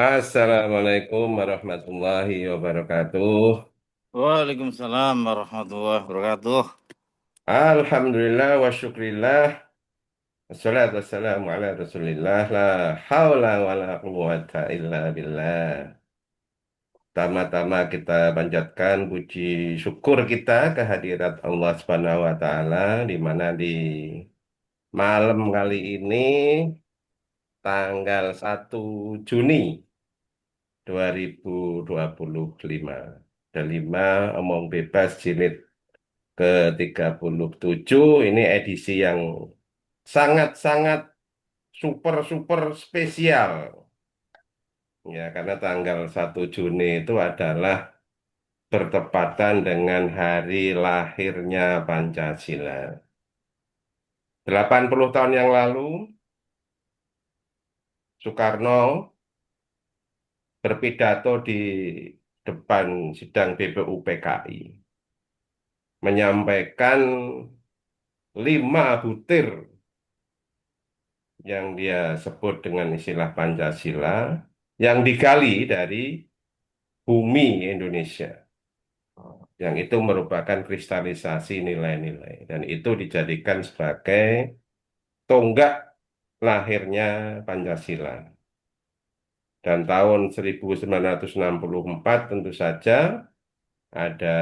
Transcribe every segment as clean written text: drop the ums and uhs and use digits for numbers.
Assalamualaikum warahmatullahi wabarakatuh. Waalaikumsalam warahmatullahi wabarakatuh. Alhamdulillah wa syukrillah. Assalatu wassalamu ala rasulillah. La hawla wa la quwata illa billah. Tama-tama kita panjatkan puji syukur kita kehadirat Allah Subhanahu wa taala di mana di malam kali ini tanggal 1 Juni 2025. Dan 5 omong bebas jilid ke 37 ini edisi yang sangat-sangat super-super spesial ya karena tanggal 1 Juni itu adalah bertepatan dengan hari lahirnya Pancasila. 80 tahun yang lalu Soekarno berpidato di depan sidang BPU PKI menyampaikan 5 butir yang dia sebut dengan istilah Pancasila yang digali dari bumi Indonesia, yang itu merupakan kristalisasi nilai-nilai dan itu dijadikan sebagai tonggak lahirnya Pancasila. Dan tahun 1964 tentu saja ada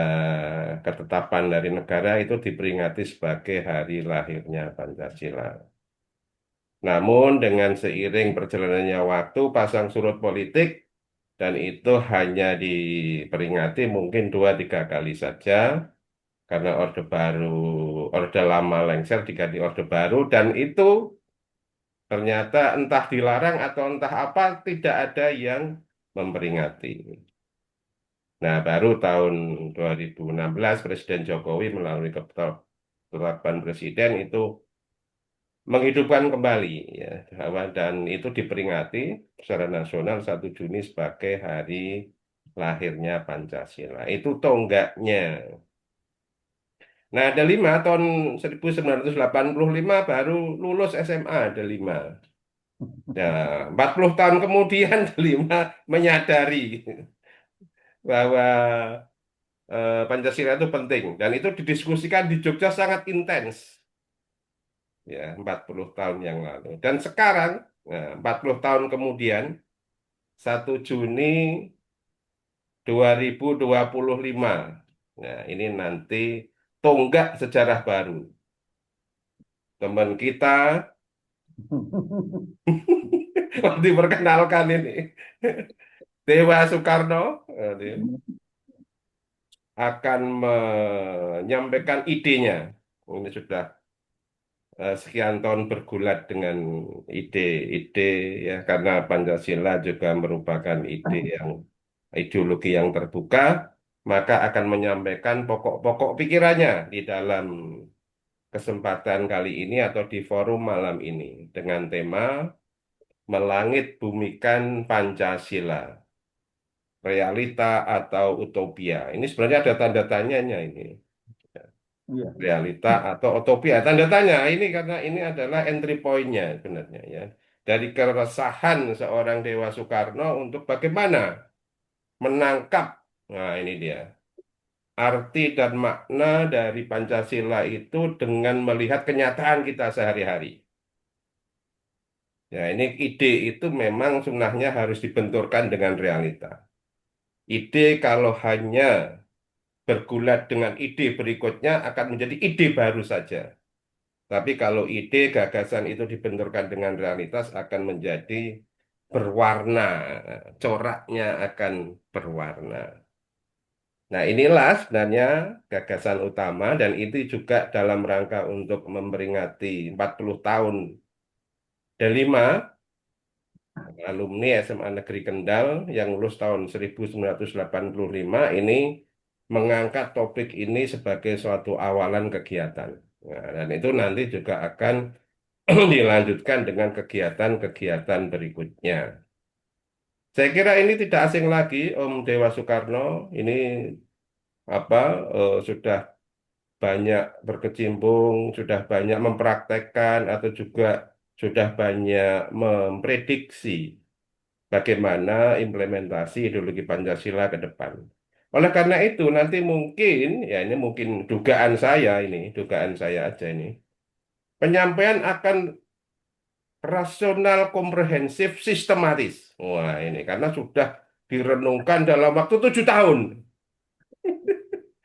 ketetapan dari negara itu diperingati sebagai hari lahirnya Pancasila. Namun dengan seiring berjalannya waktu, pasang surut politik, dan itu hanya diperingati mungkin 2-3 kali saja, karena Orde Baru, Orde Lama lengser diganti Orde Baru, dan itu ternyata entah dilarang atau entah apa, tidak ada yang memperingati. Nah, baru tahun 2016 Presiden Jokowi melalui ketetapan Presiden itu menghidupkan kembali ya dan itu diperingati secara nasional 1 Juni sebagai hari lahirnya Pancasila. Itu tonggaknya. Nah, ada 5 tahun 1985 baru lulus SMA ada 5. Nah, 40 tahun kemudian ada 5 menyadari bahwa Pancasila itu penting dan itu didiskusikan di Jogja sangat intens ya 40 tahun yang lalu. Dan sekarang 40 tahun kemudian 1 Juni 2025. Nah, ini nanti tonggak sejarah baru. Teman kita diperkenalkan ini Dewa Soekarno akan menyampaikan idenya. Ini sudah sekian tahun bergulat dengan ide-ide ya karena Pancasila juga merupakan ideologi yang terbuka, maka akan menyampaikan pokok-pokok pikirannya di dalam kesempatan kali ini atau di forum malam ini dengan tema Melangit Bumikan Pancasila, Realita atau Utopia. Ini sebenarnya ada tanda tanyanya ini. Iya. Realita atau utopia. Tanda tanya ini karena ini adalah entry point-nya sebenarnya ya. Dari keresahan seorang Dewa Soekarno untuk bagaimana menangkap, nah ini dia, arti dan makna dari Pancasila itu dengan melihat kenyataan kita sehari-hari. Ya, ini ide itu memang sunahnya harus dibenturkan dengan realita. Ide kalau hanya bergulat dengan ide berikutnya akan menjadi ide baru saja. Tapi kalau ide, gagasan itu dibenturkan dengan realitas akan menjadi berwarna, coraknya akan berwarna. Nah, inilah sebenarnya gagasan utama dan itu juga dalam rangka untuk memperingati 40 tahun Delima, alumni SMA Negeri Kendal yang lulus tahun 1985 ini mengangkat topik ini sebagai suatu awalan kegiatan. Nah, dan itu nanti juga akan dilanjutkan dengan kegiatan-kegiatan berikutnya. Saya kira ini tidak asing lagi Om Dewa Soekarno ini apa sudah banyak berkecimpung, sudah banyak mempraktekkan atau juga sudah banyak memprediksi bagaimana implementasi ideologi Pancasila ke depan. Oleh karena itu nanti mungkin, ya ini mungkin dugaan saya aja ini, penyampaian akan rasional, komprehensif, sistematis. Wah ini karena sudah direnungkan dalam waktu 7 tahun.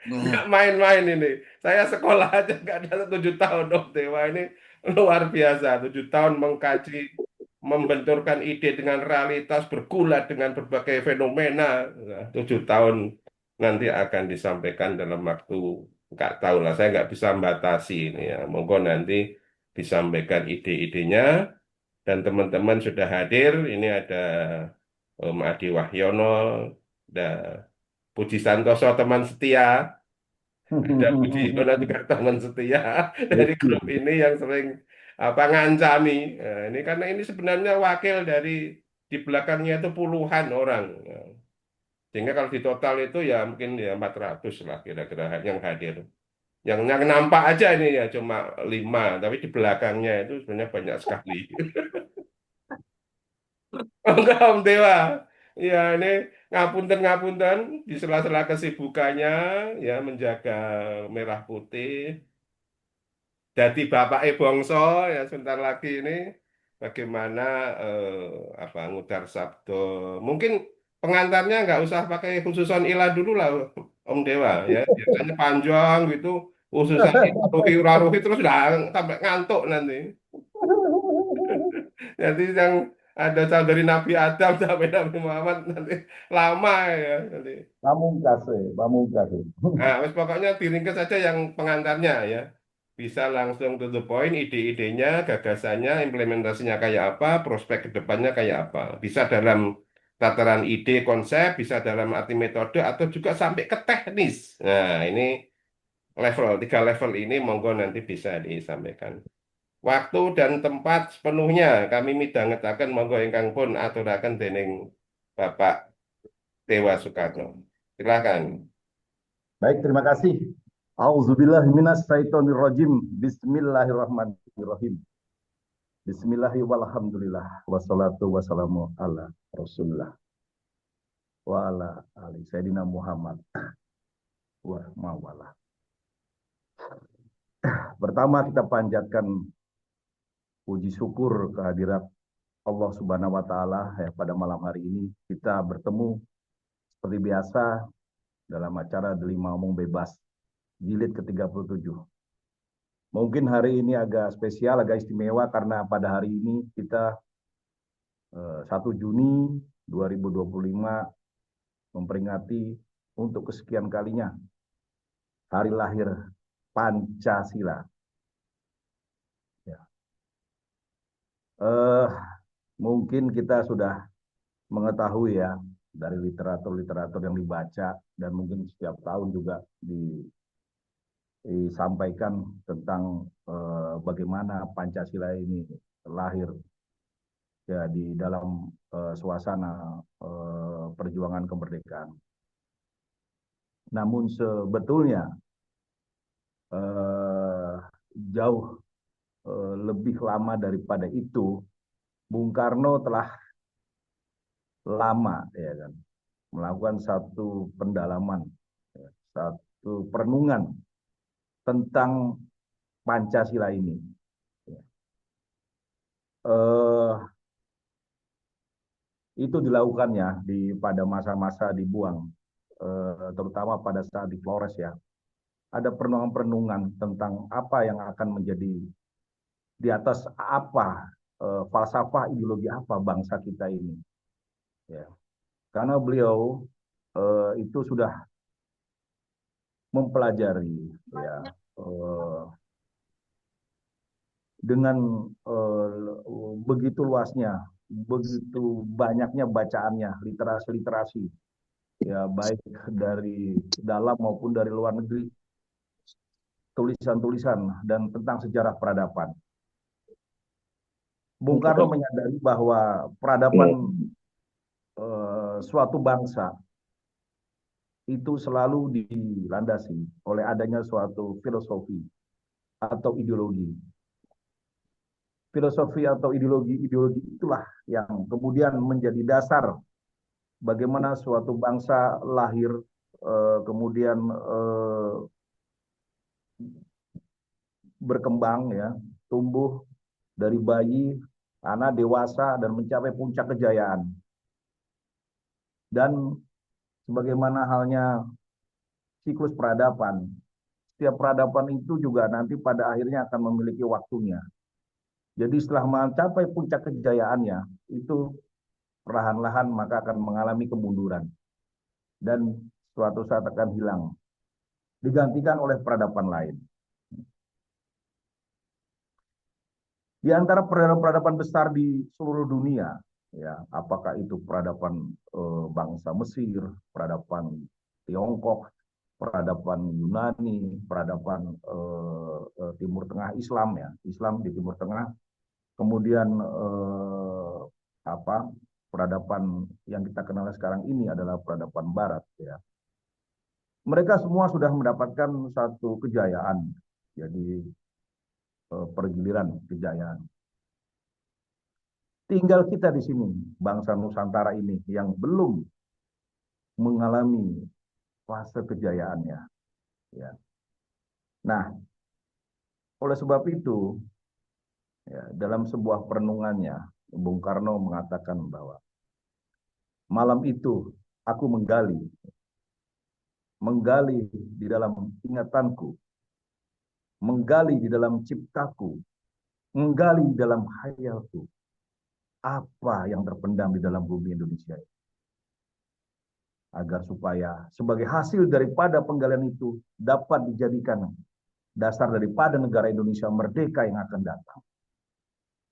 Nggak Hmm. main-main ini. Saya sekolah aja nggak ada 7 tahun. Oh, Dewa ini luar biasa. 7 tahun mengkaji, membenturkan ide dengan realitas, bergulat dengan berbagai fenomena. Nah, 7 tahun nanti akan disampaikan dalam waktu, nggak tahu lah. Saya nggak bisa membatasi ini ya. Monggo nanti disampaikan ide-idenya dan teman-teman sudah hadir. Ini ada Om Adi Wahyono, ada Puji Santoso teman setia. Ada Budi Yuwono juga teman setia dari grup ini yang sering apa ngancami. Nah, ini karena ini sebenarnya wakil dari di belakangnya itu puluhan orang. Nah, sehingga kalau di total itu ya mungkin ya 400 lah kira-kira yang hadir. Yang nampak aja ini ya cuma 5, tapi di belakangnya itu sebenarnya banyak sekali. Oh, enggak Om Dewa. Ya ini ngapunten-ngapunten di sela-sela kesibukannya ya menjaga merah putih. Jadi Bapak Bongso ya sebentar lagi ini bagaimana apa ngucar sabdo. Mungkin pengantarnya nggak usah pakai khususan ilah dulu lah Om Dewa ya. Biasanya panjang gitu khususan ura ruhi terus udah sampai ngantuk nanti. Nanti yang ada dari Nabi Adam sampai Nabi Muhammad nanti lama ya nanti. Pamungkas, pamungkas. Nah, wes pokoknya diringkas saja yang pengantarnya ya. Bisa langsung to the point, ide-idenya, gagasannya, implementasinya kayak apa, prospek ke depannya kayak apa. Bisa dalam tataran ide, konsep, bisa dalam arti metode, atau juga sampai ke teknis. Nah, ini 3 level ini monggo nanti bisa disampaikan. Waktu dan tempat sepenuhnya kami midhangetaken monggo ingkang pun aturaken dening Bapak Dewa Soekarno. Silakan. Baik, terima kasih. Auzubillahi minasyaitonirrajim. Bismillahirrahmanirrahim. Bismillahirrahmanirrahim. Wassalatu wassalamu ala Rasulillah wa ala ali Sayyidina Muhammad wa mawala. Pertama kita panjatkan puji syukur kehadirat Allah Subhanahu wa taala ya, pada malam hari ini kita bertemu seperti biasa dalam acara Delima Omong Bebas jilid ke-37. Mungkin hari ini agak spesial, agak istimewa karena pada hari ini kita 1 Juni 2025 memperingati untuk kesekian kalinya hari lahir Pancasila. Ya. Mungkin kita sudah mengetahui ya dari literatur-literatur yang dibaca dan mungkin setiap tahun juga disampaikan tentang bagaimana Pancasila ini lahir ya di dalam suasana perjuangan kemerdekaan. Namun sebetulnya jauh lebih lama daripada itu, Bung Karno telah lama ya kan melakukan satu pendalaman, ya, satu perenungan tentang Pancasila ini. Ya. Itu dilakukannya pada masa-masa dibuang, terutama pada saat di Flores ya. Ada perenungan-perenungan tentang apa yang akan menjadi di atas apa, falsafah ideologi apa bangsa kita ini. Ya. Karena beliau itu sudah mempelajari ya dengan begitu luasnya, begitu banyaknya bacaannya, literasi-literasi ya baik dari dalam maupun dari luar negeri, tulisan-tulisan dan tentang sejarah peradaban. Bung Karno menyadari bahwa peradaban suatu bangsa itu selalu dilandasi oleh adanya suatu filosofi atau ideologi. filosofi atau ideologi-ideologi itulah yang kemudian menjadi dasar bagaimana suatu bangsa lahir, kemudian berkembang, ya, tumbuh dari bayi, anak, dewasa, dan mencapai puncak kejayaan. Dan sebagaimana halnya siklus peradaban, setiap peradaban itu juga nanti pada akhirnya akan memiliki waktunya. Jadi setelah mencapai puncak kejayaannya, itu perlahan-lahan maka akan mengalami kemunduran. Dan suatu saat akan hilang, digantikan oleh peradaban lain. Di antara peradaban-peradaban besar di seluruh dunia, ya, apakah itu peradaban bangsa Mesir, peradaban Tiongkok, peradaban Yunani, peradaban Timur Tengah Islam, ya, Islam di Timur Tengah, kemudian peradaban yang kita kenal sekarang ini adalah peradaban Barat, ya. Mereka semua sudah mendapatkan satu kejayaan, jadi pergiliran kejayaan. Tinggal kita di sini, bangsa Nusantara ini yang belum mengalami fase kejayaannya. Ya. Nah, oleh sebab itu, ya, dalam sebuah perenungannya, Bung Karno mengatakan bahwa malam itu aku menggali di dalam ingatanku, menggali di dalam ciptaku, menggali di dalam hayalku, apa yang terpendam di dalam bumi Indonesia ini. Agar supaya sebagai hasil daripada penggalian itu dapat dijadikan dasar daripada negara Indonesia merdeka yang akan datang.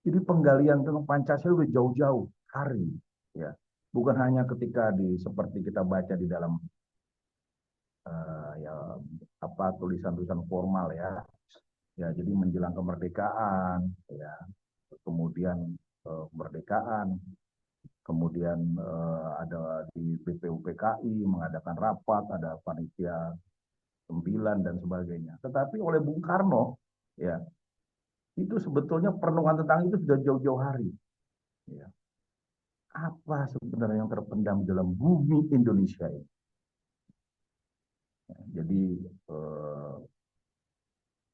Jadi penggalian tentang Pancasila udah jauh-jauh hari, ya. Bukan hanya ketika seperti kita baca di dalam tulisan-tulisan formal, ya. Ya, jadi menjelang kemerdekaan, ya. Kemudian kemerdekaan, kemudian ada di BPUPKI mengadakan rapat, ada panitia 9 dan sebagainya. Tetapi oleh Bung Karno, ya, itu sebetulnya perenungan tentang itu sudah jauh-jauh hari. Ya. Apa sebenarnya yang terpendam dalam bumi Indonesia ini? Ya, jadi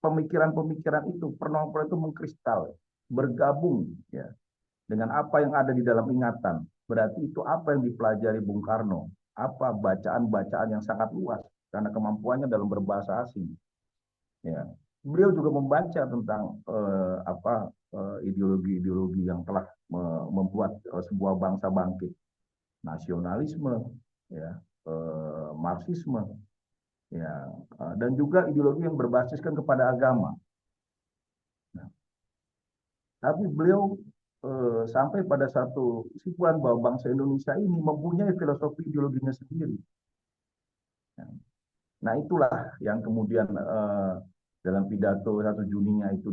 pemikiran-pemikiran itu, perenungan itu mengkristal, bergabung, ya, dengan apa yang ada di dalam ingatan. Berarti itu apa yang dipelajari Bung Karno, apa bacaan-bacaan yang sangat luas karena kemampuannya dalam berbahasa asing. Ya. Beliau juga membaca tentang ideologi-ideologi yang telah membuat sebuah bangsa bangkit, nasionalisme, ya, Marxisme, ya, dan juga ideologi yang berbasiskan kepada agama. Nah, tapi beliau sampai pada satu kesimpulan bahwa bangsa Indonesia ini mempunyai filosofi ideologinya sendiri. Nah, itulah yang kemudian dalam pidato 1 Juninya itu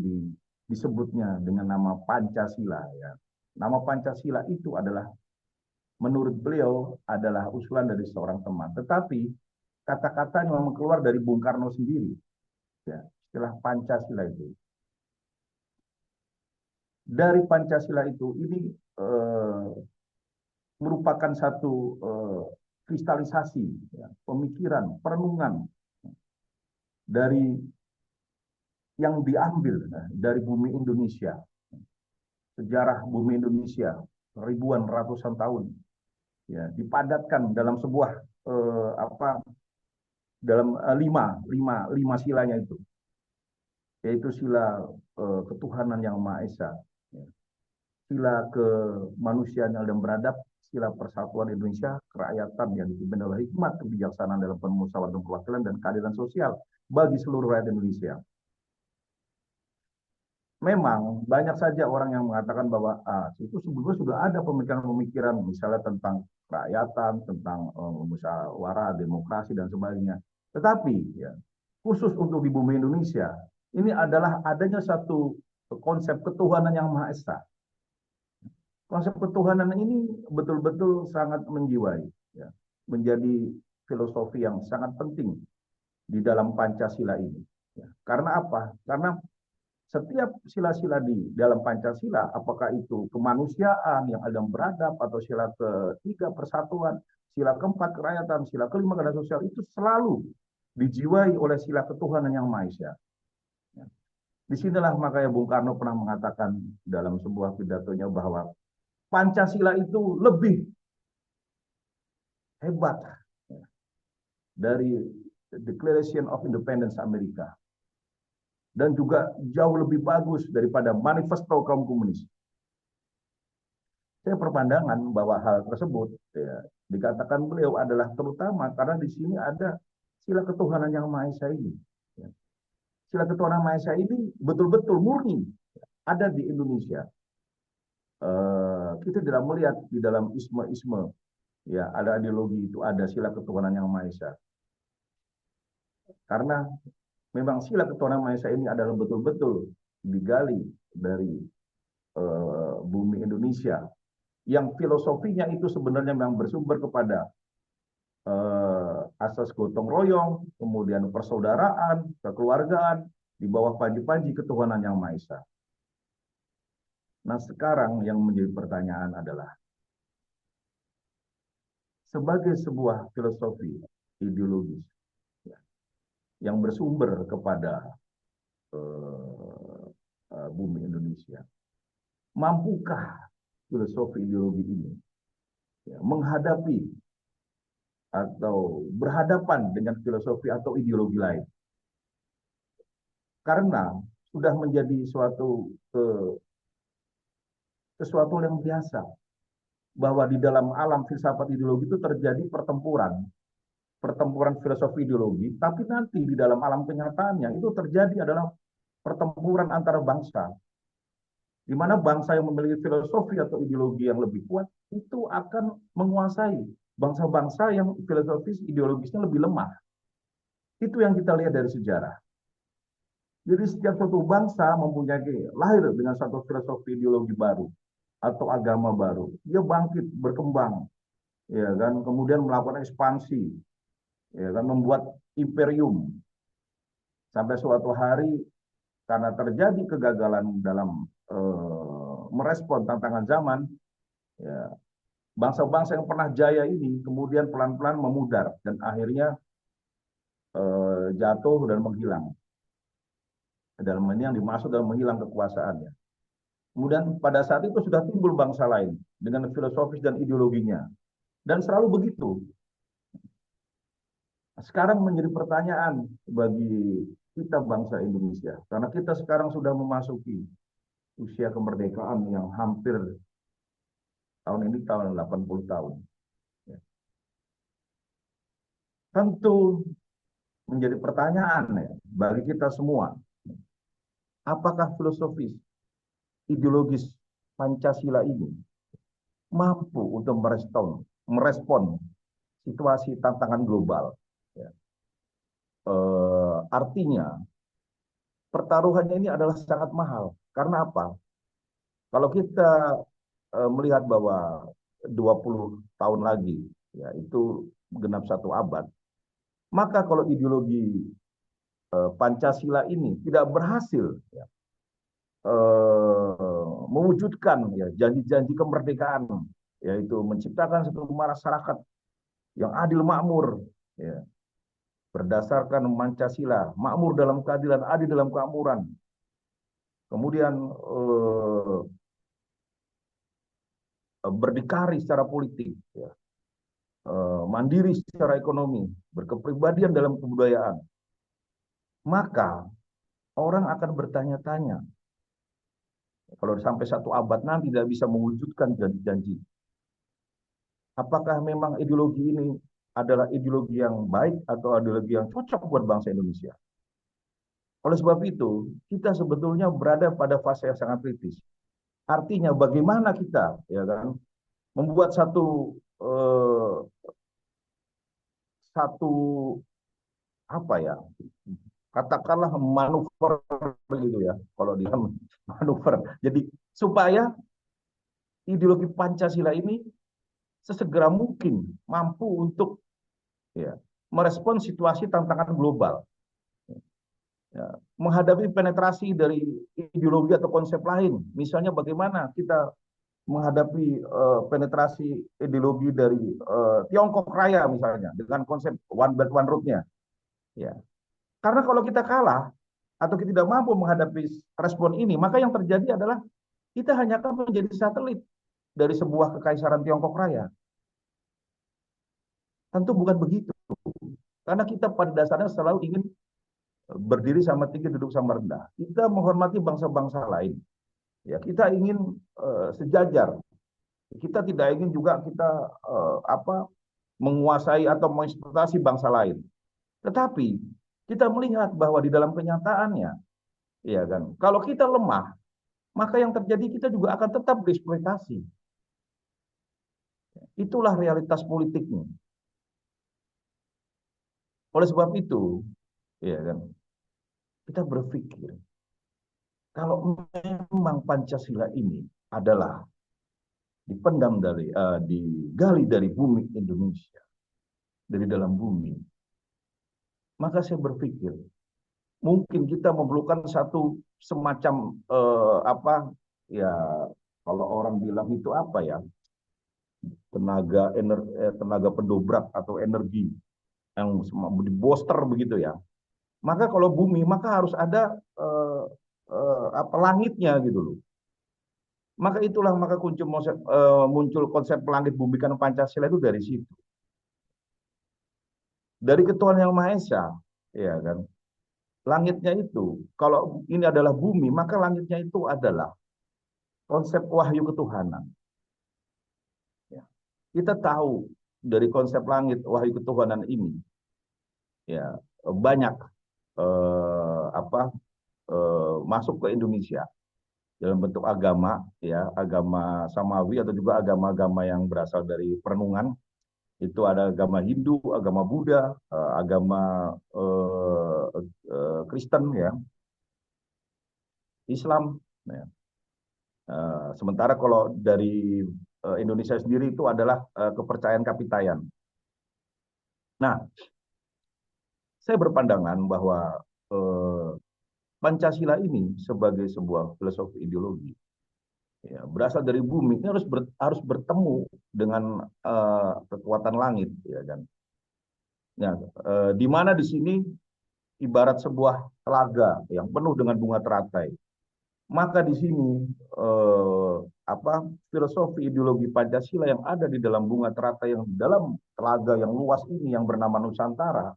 disebutnya dengan nama Pancasila, ya. Nama Pancasila itu adalah, menurut beliau, adalah usulan dari seorang teman. Tetapi kata-katanya memang keluar dari Bung Karno sendiri, ya, istilah Pancasila itu. Dari Pancasila itu ini merupakan satu kristalisasi, ya, pemikiran, perenungan dari yang diambil dari bumi Indonesia, sejarah bumi Indonesia ribuan ratusan tahun, ya, dipadatkan dalam sebuah dalam lima silanya itu, yaitu sila ketuhanan yang Maha Esa, ya, sila kemanusiaan yang adil dan beradab, sila persatuan Indonesia, kerakyatan yang dipimpin oleh hikmat kebijaksanaan dalam permusyawaratan perwakilan dan keadilan sosial bagi seluruh rakyat Indonesia. Memang banyak saja orang yang mengatakan bahwa itu sebetulnya sudah ada pemikiran-pemikiran misalnya tentang kerakyatan, tentang musyawarah, demokrasi dan sebagainya. Tetapi, ya, khusus untuk di bumi Indonesia, ini adalah adanya satu konsep ketuhanan yang Maha Esa. Konsep ketuhanan ini betul-betul sangat menjiwai, ya, menjadi filosofi yang sangat penting di dalam Pancasila ini. Ya. Karena apa? Karena setiap sila-sila di dalam Pancasila, apakah itu kemanusiaan yang adil dan beradab, atau sila ketiga persatuan, sila keempat kerakyatan, sila kelima keadilan sosial, itu selalu dijiwai oleh sila ketuhanan yang Maha Esa. Disinilah makanya Bung Karno pernah mengatakan dalam sebuah pidatonya bahwa Pancasila itu lebih hebat dari Declaration of Independence Amerika, dan juga jauh lebih bagus daripada manifesto kaum komunis. Saya berpandangan bahwa hal tersebut dikatakan beliau adalah terutama karena di sini ada sila ketuhanan yang Maha Esa ini. Sila ketuhanan Maha Esa ini betul-betul murni ada di Indonesia. Kita tidak melihat di dalam isme-isme, ya ada ideologi itu, ada sila ketuhanan yang Maha Esa. Karena memang sila ketuhanan Maha Esa ini adalah betul-betul digali dari bumi Indonesia, yang filosofinya itu sebenarnya memang bersumber kepada asas gotong royong, kemudian persaudaraan, kekeluargaan, di bawah panji-panji ketuhanan yang Maha Esa. Nah, sekarang yang menjadi pertanyaan adalah, sebagai sebuah filosofi ideologis yang bersumber kepada bumi Indonesia, mampukah filosofi ideologi ini menghadapi atau berhadapan dengan filosofi atau ideologi lain? Karena sudah menjadi sesuatu yang biasa bahwa di dalam alam filsafat ideologi itu terjadi pertempuran filosofi ideologi, tapi nanti di dalam alam kenyataannya itu terjadi adalah pertempuran antara bangsa, di mana bangsa yang memiliki filosofi atau ideologi yang lebih kuat itu akan menguasai bangsa-bangsa yang filosofis ideologisnya lebih lemah. Itu yang kita lihat dari sejarah. Jadi setiap suatu bangsa mempunyai lahir dengan satu filosofi ideologi baru atau agama baru, dia bangkit, berkembang, ya kan, kemudian melakukan ekspansi, ya kan, membuat imperium, sampai suatu hari karena terjadi kegagalan dalam merespon tantangan zaman, ya, bangsa-bangsa yang pernah jaya ini kemudian pelan-pelan memudar dan akhirnya jatuh dan menghilang. Dalam ini yang dimaksud dalam menghilang kekuasaannya. Kemudian pada saat itu sudah timbul bangsa lain dengan filosofis dan ideologinya. Dan selalu begitu. Sekarang menjadi pertanyaan bagi kita bangsa Indonesia. Karena kita sekarang sudah memasuki usia kemerdekaan yang hampir tahun ini tahun 80 tahun. Tentu menjadi pertanyaan ya, bagi kita semua. Apakah filosofis, ideologis Pancasila ini mampu untuk merespon situasi tantangan global? Ya. Artinya, pertaruhannya ini adalah sangat mahal. Karena apa? Kalau kita melihat bahwa 20 tahun lagi, ya, itu genap 1 abad, maka kalau ideologi Pancasila ini tidak berhasil ya, mewujudkan ya janji-janji kemerdekaan, yaitu menciptakan satu masyarakat yang adil makmur, ya, berdasarkan Pancasila, makmur dalam keadilan, adil dalam kemakmuran, kemudian berdikari secara politik, ya, mandiri secara ekonomi, berkepribadian dalam kebudayaan, maka orang akan bertanya-tanya, kalau sampai 1 abad nanti tidak bisa mewujudkan janji-janji, apakah memang ideologi ini adalah ideologi yang baik atau ideologi yang cocok buat bangsa Indonesia? Oleh sebab itu, kita sebetulnya berada pada fase yang sangat kritis. Artinya bagaimana kita, ya kan, membuat satu apa ya, katakanlah manuver gitu ya, kalau dia manuver. Jadi supaya ideologi Pancasila ini sesegera mungkin mampu untuk ya merespon situasi tantangan global. Ya, menghadapi penetrasi dari ideologi atau konsep lain. Misalnya bagaimana kita menghadapi penetrasi ideologi dari Tiongkok Raya misalnya dengan konsep One Belt One Road-nya. Ya. Karena kalau kita kalah atau kita tidak mampu menghadapi respon ini, maka yang terjadi adalah kita hanya akan menjadi satelit dari sebuah kekaisaran Tiongkok Raya. Tentu bukan begitu. Karena kita pada dasarnya selalu ingin berdiri sama tinggi, duduk sama rendah. Kita menghormati bangsa-bangsa lain. Ya, kita ingin sejajar. Kita tidak ingin juga kita menguasai atau mengeksploitasi bangsa lain. Tetapi kita melihat bahwa di dalam kenyataannya, ya kan, kalau kita lemah, maka yang terjadi kita juga akan tetap dieksploitasi. Itulah realitas politiknya. Oleh sebab itu, ya kan, kita berpikir kalau memang Pancasila ini adalah dipendam dari digali dari bumi Indonesia, dari dalam bumi, maka saya berpikir mungkin kita memerlukan satu semacam ya, kalau orang bilang itu apa ya, tenaga pendobrak atau energi yang di booster begitu ya. Maka kalau bumi maka harus ada langitnya gitu loh. Maka itulah maka muncul konsep langit bumi kan Pancasila itu dari situ. Dari Ketuhanan Yang Maha Esa, ya kan. Langitnya itu, kalau ini adalah bumi, maka langitnya itu adalah konsep wahyu ketuhanan. Ya. Kita tahu dari konsep langit wahyu ketuhanan ini, ya banyak masuk ke Indonesia dalam bentuk agama, ya agama samawi atau juga agama-agama yang berasal dari perenungan. Itu ada agama Hindu, agama Buddha, agama Kristen, ya, Islam. Ya. Sementara kalau dari Indonesia sendiri itu adalah kepercayaan Kapitayan. Nah, saya berpandangan bahwa Pancasila ini sebagai sebuah filosofi ideologi, ya, berasal dari bumi, ini harus bertemu dengan kekuatan langit, ya kan. Nah, di mana di sini ibarat sebuah telaga yang penuh dengan bunga teratai. Maka di sini filosofi ideologi Pancasila yang ada di dalam bunga teratai, yang di dalam telaga yang luas ini yang bernama Nusantara,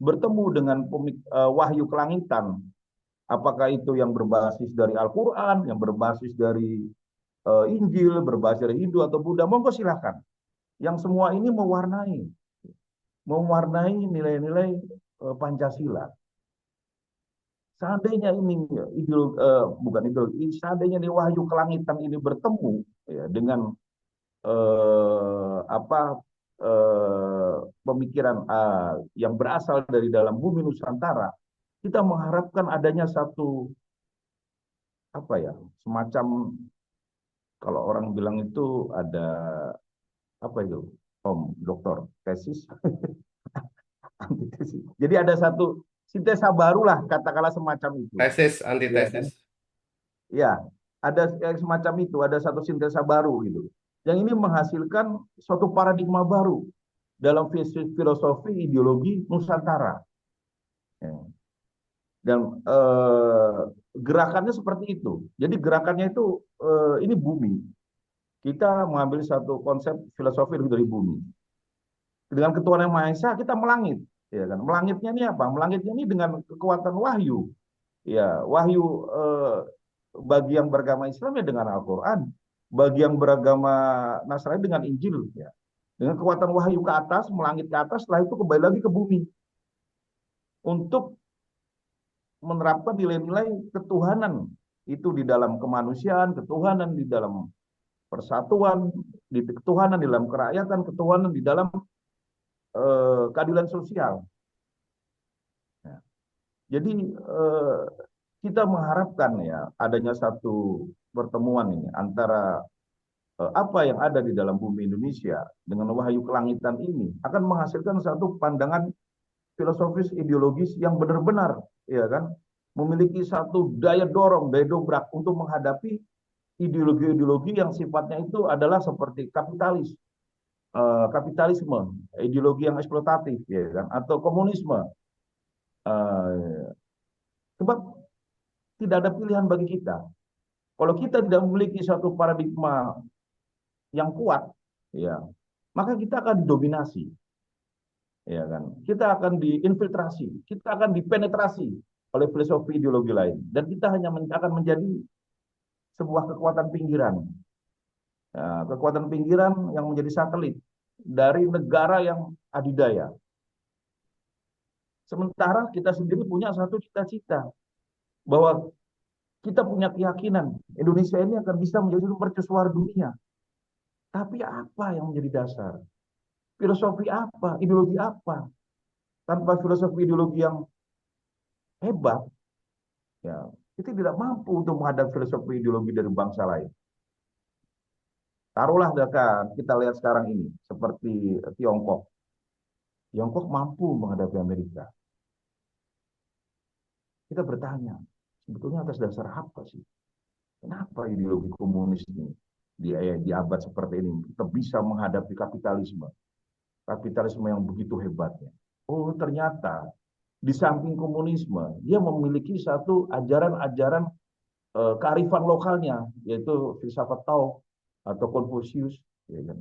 bertemu dengan wahyu kelangitan. Apakah itu yang berbasis dari Al-Quran, yang berbasis dari Injil, berbasis dari Hindu atau Buddha, monggo silakan. Yang semua ini mewarnai nilai-nilai Pancasila. Seandainya ini bukan ideologi, seandainya ini wahyu kelangitan ini bertemu, ya, dengan pemikiran yang berasal dari dalam bumi Nusantara, kita mengharapkan adanya satu semacam, kalau orang bilang itu ada Om Dokter, tesis, antitesis. Jadi ada satu sintesa barulah, katakanlah semacam itu. Tesis, antitesis. Ya, ada semacam itu, ada satu sintesa baru gitu. Yang ini menghasilkan suatu paradigma baru dalam filosofi ideologi Nusantara. Ya. Dan gerakannya seperti itu. Jadi gerakannya itu ini bumi. Kita mengambil satu konsep filosofi dari bumi. Dengan Ketuhanan Yang Maha Esa kita melangit, ya kan? Melangitnya ini apa? Melangitnya ini dengan kekuatan wahyu. Ya, wahyu bagi yang beragama Islam ya dengan Al-Qur'an, bagi yang beragama Nasrani dengan Injil, ya. Dengan kekuatan wahyu ke atas, melangit ke atas, setelah itu kembali lagi ke bumi. Untuk menerapkan nilai-nilai ketuhanan itu di dalam kemanusiaan, ketuhanan di dalam persatuan, ketuhanan di dalam kerakyatan, ketuhanan di dalam keadilan sosial. Ya. Jadi kita mengharapkan ya adanya satu pertemuan ini antara apa yang ada di dalam bumi Indonesia dengan wahyu kelangitan ini akan menghasilkan satu pandangan filosofis ideologis yang benar-benar, ya kan, memiliki satu daya dorong, daya dobrak untuk menghadapi ideologi-ideologi yang sifatnya itu adalah seperti kapitalisme, ideologi yang eksploitatif, ya kan, atau komunisme. Eh, Sebab tidak ada pilihan bagi kita. Kalau kita tidak memiliki suatu paradigma yang kuat, ya, maka kita akan didominasi, ya kan. Kita akan diinfiltrasi, kita akan dipenetrasi oleh filosofi ideologi lain, dan kita hanya akan menjadi sebuah kekuatan pinggiran, ya, kekuatan pinggiran yang menjadi satelit dari negara yang adidaya. Sementara kita sendiri punya satu cita-cita bahwa kita punya keyakinan Indonesia ini akan bisa menjadi satu mercusuar dunia. Tapi apa yang menjadi dasar? Filosofi apa? Ideologi apa? Tanpa filosofi ideologi yang hebat, ya, kita tidak mampu untuk menghadapi filosofi ideologi dari bangsa lain. Taruhlah kita lihat sekarang ini, seperti Tiongkok. Tiongkok mampu menghadapi Amerika. Kita bertanya, sebetulnya atas dasar apa sih? Kenapa ideologi komunis ini di abad seperti ini kita bisa menghadapi kapitalisme? Kapitalisme yang begitu hebatnya. Oh, ternyata di samping komunisme, dia memiliki satu ajaran-ajaran kearifan lokalnya, yaitu filsafat Tao atau Konfusius, ya kan.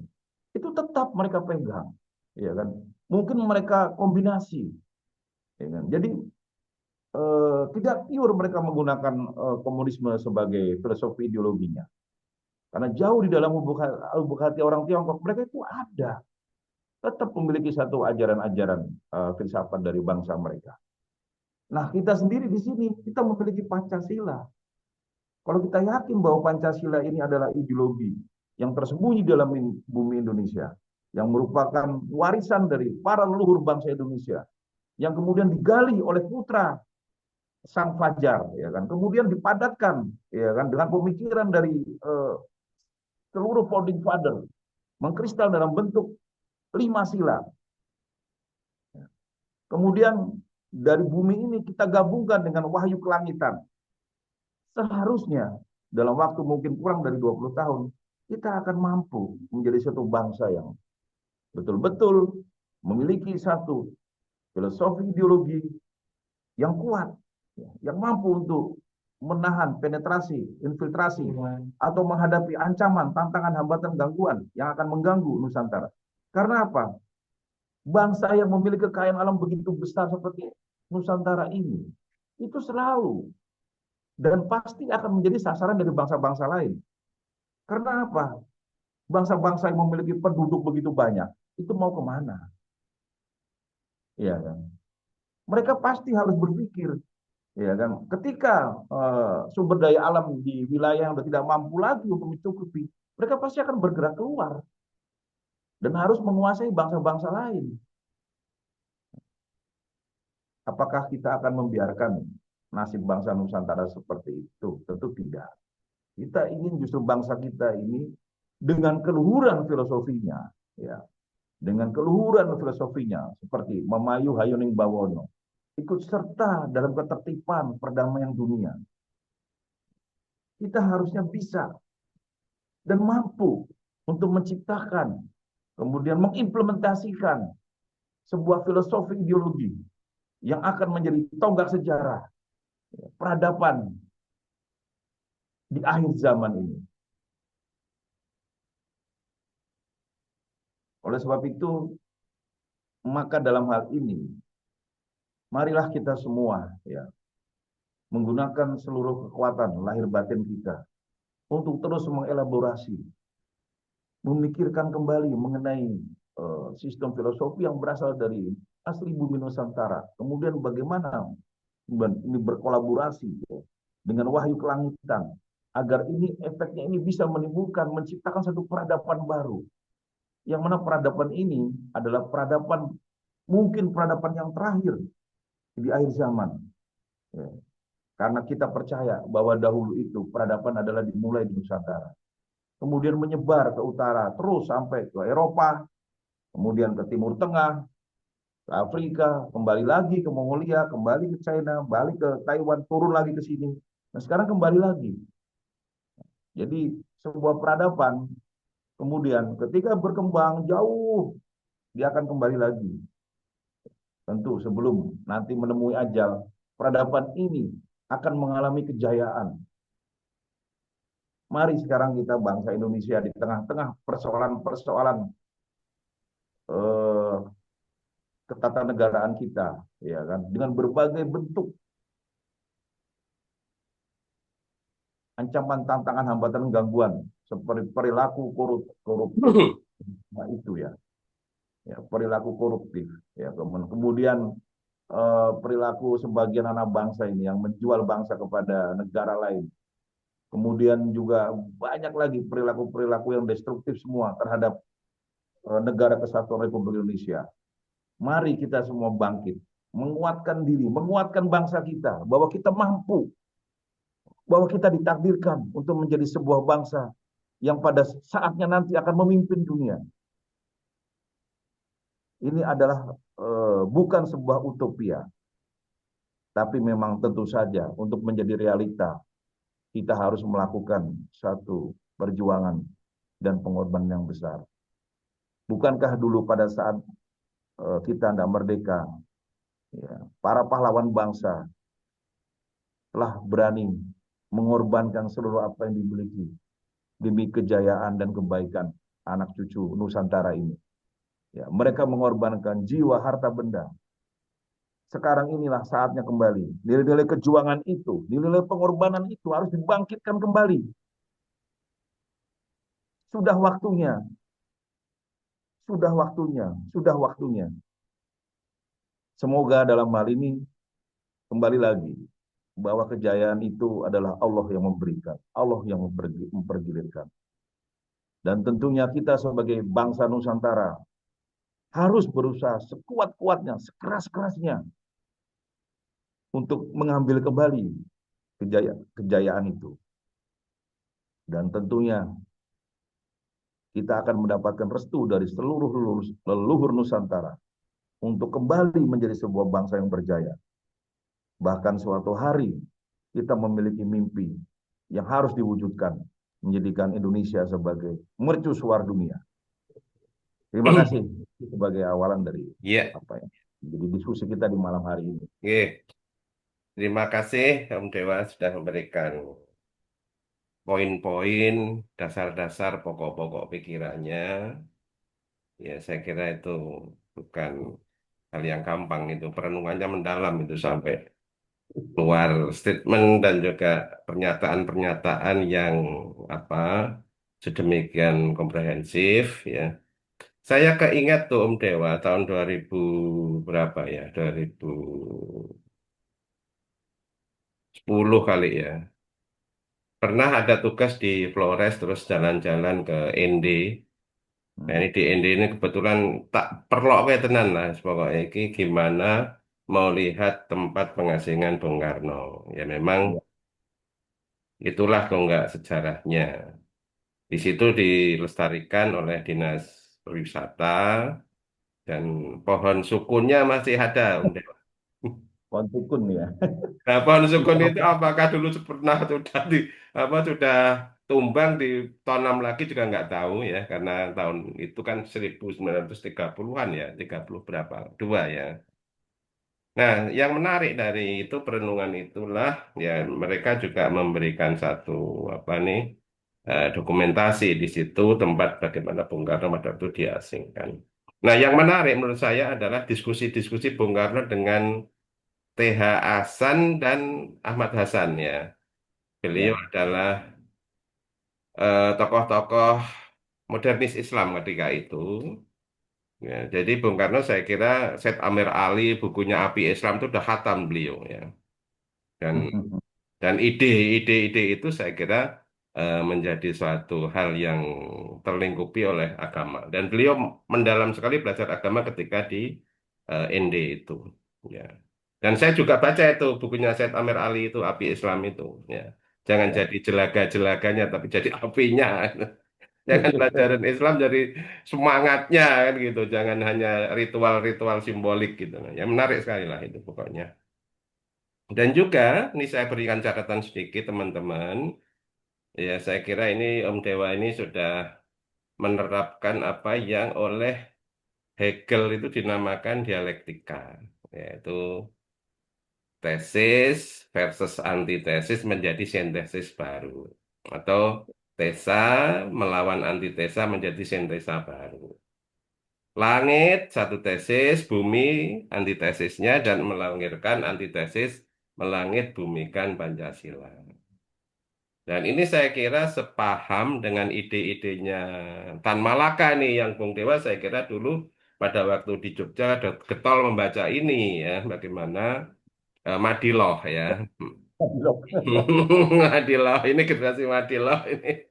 Itu tetap mereka pegang, ya kan. Mungkin mereka kombinasi, ya kan. Jadi tidak pure mereka menggunakan komunisme sebagai filosofi ideologinya. Karena jauh di dalam lubuk hati orang Tiongkok, mereka itu ada. Tetap memiliki satu ajaran-ajaran filsafat dari bangsa mereka. Nah, kita sendiri di sini, kita memiliki Pancasila. Kalau kita yakin bahwa Pancasila ini adalah ideologi yang tersembunyi dalam bumi Indonesia, yang merupakan warisan dari para leluhur bangsa Indonesia, yang kemudian digali oleh putra Sang Fajar, ya kan, kemudian dipadatkan, ya kan, dengan pemikiran dari seluruh founding father, mengkristal dalam bentuk 5 sila. Kemudian dari bumi ini kita gabungkan dengan wahyu kelangitan. Seharusnya dalam waktu mungkin kurang dari 20 tahun, kita akan mampu menjadi satu bangsa yang betul-betul memiliki satu filosofi ideologi yang kuat, yang mampu untuk menahan penetrasi, infiltrasi, atau menghadapi ancaman, tantangan, hambatan, gangguan yang akan mengganggu Nusantara. Karena apa? Bangsa yang memiliki kekayaan alam begitu besar seperti Nusantara ini, itu selalu dan pasti akan menjadi sasaran dari bangsa-bangsa lain. Karena apa? Bangsa-bangsa yang memiliki penduduk begitu banyak, itu mau kemana? Ya kan? Mereka pasti harus berpikir, ya kan? Ketika sumber daya alam di wilayah yang sudah tidak mampu lagi untuk mencukupi, mereka pasti akan bergerak keluar dan harus menguasai bangsa-bangsa lain. Apakah kita akan membiarkan nasib bangsa Nusantara seperti itu? Tentu tidak. Kita ingin justru bangsa kita ini dengan keluhuran filosofinya, ya, dengan keluhuran filosofinya seperti Memayu Hayuning Bawono, ikut serta dalam ketertiban perdamaian dunia. Kita harusnya bisa dan mampu untuk menciptakan, kemudian mengimplementasikan sebuah filosofi ideologi yang akan menjadi tonggak sejarah peradaban di akhir zaman ini. Oleh sebab itu, maka dalam hal ini, marilah kita semua, ya, menggunakan seluruh kekuatan lahir batin kita untuk terus mengelaborasi, memikirkan kembali mengenai sistem filosofi yang berasal dari asli bumi Nusantara. Kemudian bagaimana ini berkolaborasi, ya, dengan wahyu kelangitan, agar ini efeknya ini bisa menimbulkan, menciptakan satu peradaban baru. Yang mana peradaban ini adalah peradaban, mungkin peradaban yang terakhir di akhir zaman. Ya. Karena kita percaya bahwa dahulu itu peradaban adalah dimulai di Nusantara. Kemudian menyebar ke utara, terus sampai ke Eropa, kemudian ke Timur Tengah, ke Afrika, kembali lagi ke Mongolia, kembali ke China, balik ke Taiwan, turun lagi ke sini. Nah, sekarang kembali lagi. Jadi sebuah peradaban kemudian ketika berkembang jauh, dia akan kembali lagi. Tentu sebelum nanti menemui ajal, peradaban ini akan mengalami kejayaan. Mari sekarang kita bangsa Indonesia di tengah-tengah persoalan-persoalan eh, ketatanegaraan kita, ya kan, dengan berbagai bentuk ancaman, tantangan, hambatan, gangguan seperti perilaku koruptif, nah itu ya, ya perilaku koruptif, ya kemudian perilaku sebagian anak bangsa ini yang menjual bangsa kepada negara lain. Kemudian juga banyak lagi perilaku-perilaku yang destruktif semua terhadap negara kesatuan Republik Indonesia. Mari kita semua bangkit, menguatkan diri, menguatkan bangsa kita, bahwa kita mampu, bahwa kita ditakdirkan untuk menjadi sebuah bangsa yang pada saatnya nanti akan memimpin dunia. Ini adalah bukan sebuah utopia, tapi memang tentu saja untuk menjadi realita, kita harus melakukan satu perjuangan dan pengorbanan yang besar. Bukankah dulu pada saat kita tidak merdeka, ya, para pahlawan bangsa telah berani mengorbankan seluruh apa yang dimiliki demi kejayaan dan kebaikan anak cucu Nusantara ini. Ya, mereka mengorbankan jiwa, harta benda. Sekarang inilah saatnya kembali. Nilai-nilai kejuangan itu, nilai-nilai pengorbanan itu harus dibangkitkan kembali. Sudah waktunya, sudah waktunya, sudah waktunya. Semoga dalam hal ini kembali lagi bahwa kejayaan itu adalah Allah yang memberikan, Allah yang mempergilirkan. Dan tentunya kita sebagai bangsa Nusantara harus berusaha sekuat-kuatnya, sekeras-kerasnya untuk mengambil kembali kejayaan itu. Dan tentunya kita akan mendapatkan restu dari seluruh leluhur Nusantara untuk kembali menjadi sebuah bangsa yang berjaya. Bahkan suatu hari kita memiliki mimpi yang harus diwujudkan, menjadikan Indonesia sebagai mercusuar dunia. Terima kasih sebagai awalan dari Ya, apa ya, jadi diskusi kita di malam hari ini. oke. Terima kasih Om Dewa sudah memberikan poin-poin, dasar-dasar pokok-pokok pikirannya. Ya, saya kira itu bukan hal yang gampang itu. Perenungannya mendalam itu sampai keluar statement dan juga pernyataan-pernyataan yang apa sedemikian komprehensif ya. Saya keingat tuh Om Dewa tahun 2000 berapa ya? 2010 kali ya. Pernah ada tugas di Flores terus jalan-jalan ke ND. Nah ini di ND ini kebetulan tak perlu apa tenan lah pokoknya ini gimana mau lihat tempat pengasingan Bung Karno. Ya memang Ya. itulah tonggak sejarahnya. Di situ dilestarikan oleh Dinas Pariwisata dan pohon sukunnya masih ada Om Dewa. Kontukun ya. Nah, pohon Kita sukun itu apakah dulu pernah sudah sudah tumbang ditanam lagi juga nggak tahu ya karena tahun itu kan 1930-an ya 30 berapa dua ya. Nah, yang menarik dari itu perenungan itulah ya mereka juga memberikan satu apa nih dokumentasi di situ tempat bagaimana Bung Karno pada itu diasingkan. Nah, yang menarik menurut saya adalah diskusi-diskusi Bung Karno dengan TH Hasan dan Ahmad Hasan ya. Beliau ya. adalah tokoh-tokoh modernis Islam ketika itu. Ya, jadi Bung Karno saya kira Said Amir Ali bukunya Api Islam itu udah khatam beliau ya. Dan dan ide-ide itu saya kira menjadi suatu hal yang terlingkupi oleh agama. Dan beliau mendalam sekali belajar agama ketika di ND itu. Ya. Dan saya juga baca itu bukunya Said Amir Ali itu Api Islam itu. Ya. Jangan Ya. jadi jelaga-jelaganya, tapi jadi apinya. Jangan pelajaran Islam jadi semangatnya kan gitu. Jangan hanya ritual-ritual simbolik gitu. Nah, ya menarik sekali lah itu pokoknya. Dan juga, ini saya berikan catatan sedikit teman-teman. Ya, saya kira ini Om Dewa ini sudah menerapkan apa yang oleh Hegel itu dinamakan dialektika, yaitu tesis versus antitesis menjadi sintesis baru, atau tesa melawan antitesa menjadi sintesa baru. Langit satu tesis, bumi antitesisnya dan melahirkan antitesis melangit bumikan Pancasila. Dan ini saya kira sepaham dengan ide-idenya Tan Malaka nih yang Bung Dewa saya kira dulu pada waktu di Jogja ada getol membaca ini ya bagaimana Madiloh ya. Madiloh ini generasi Madiloh ini.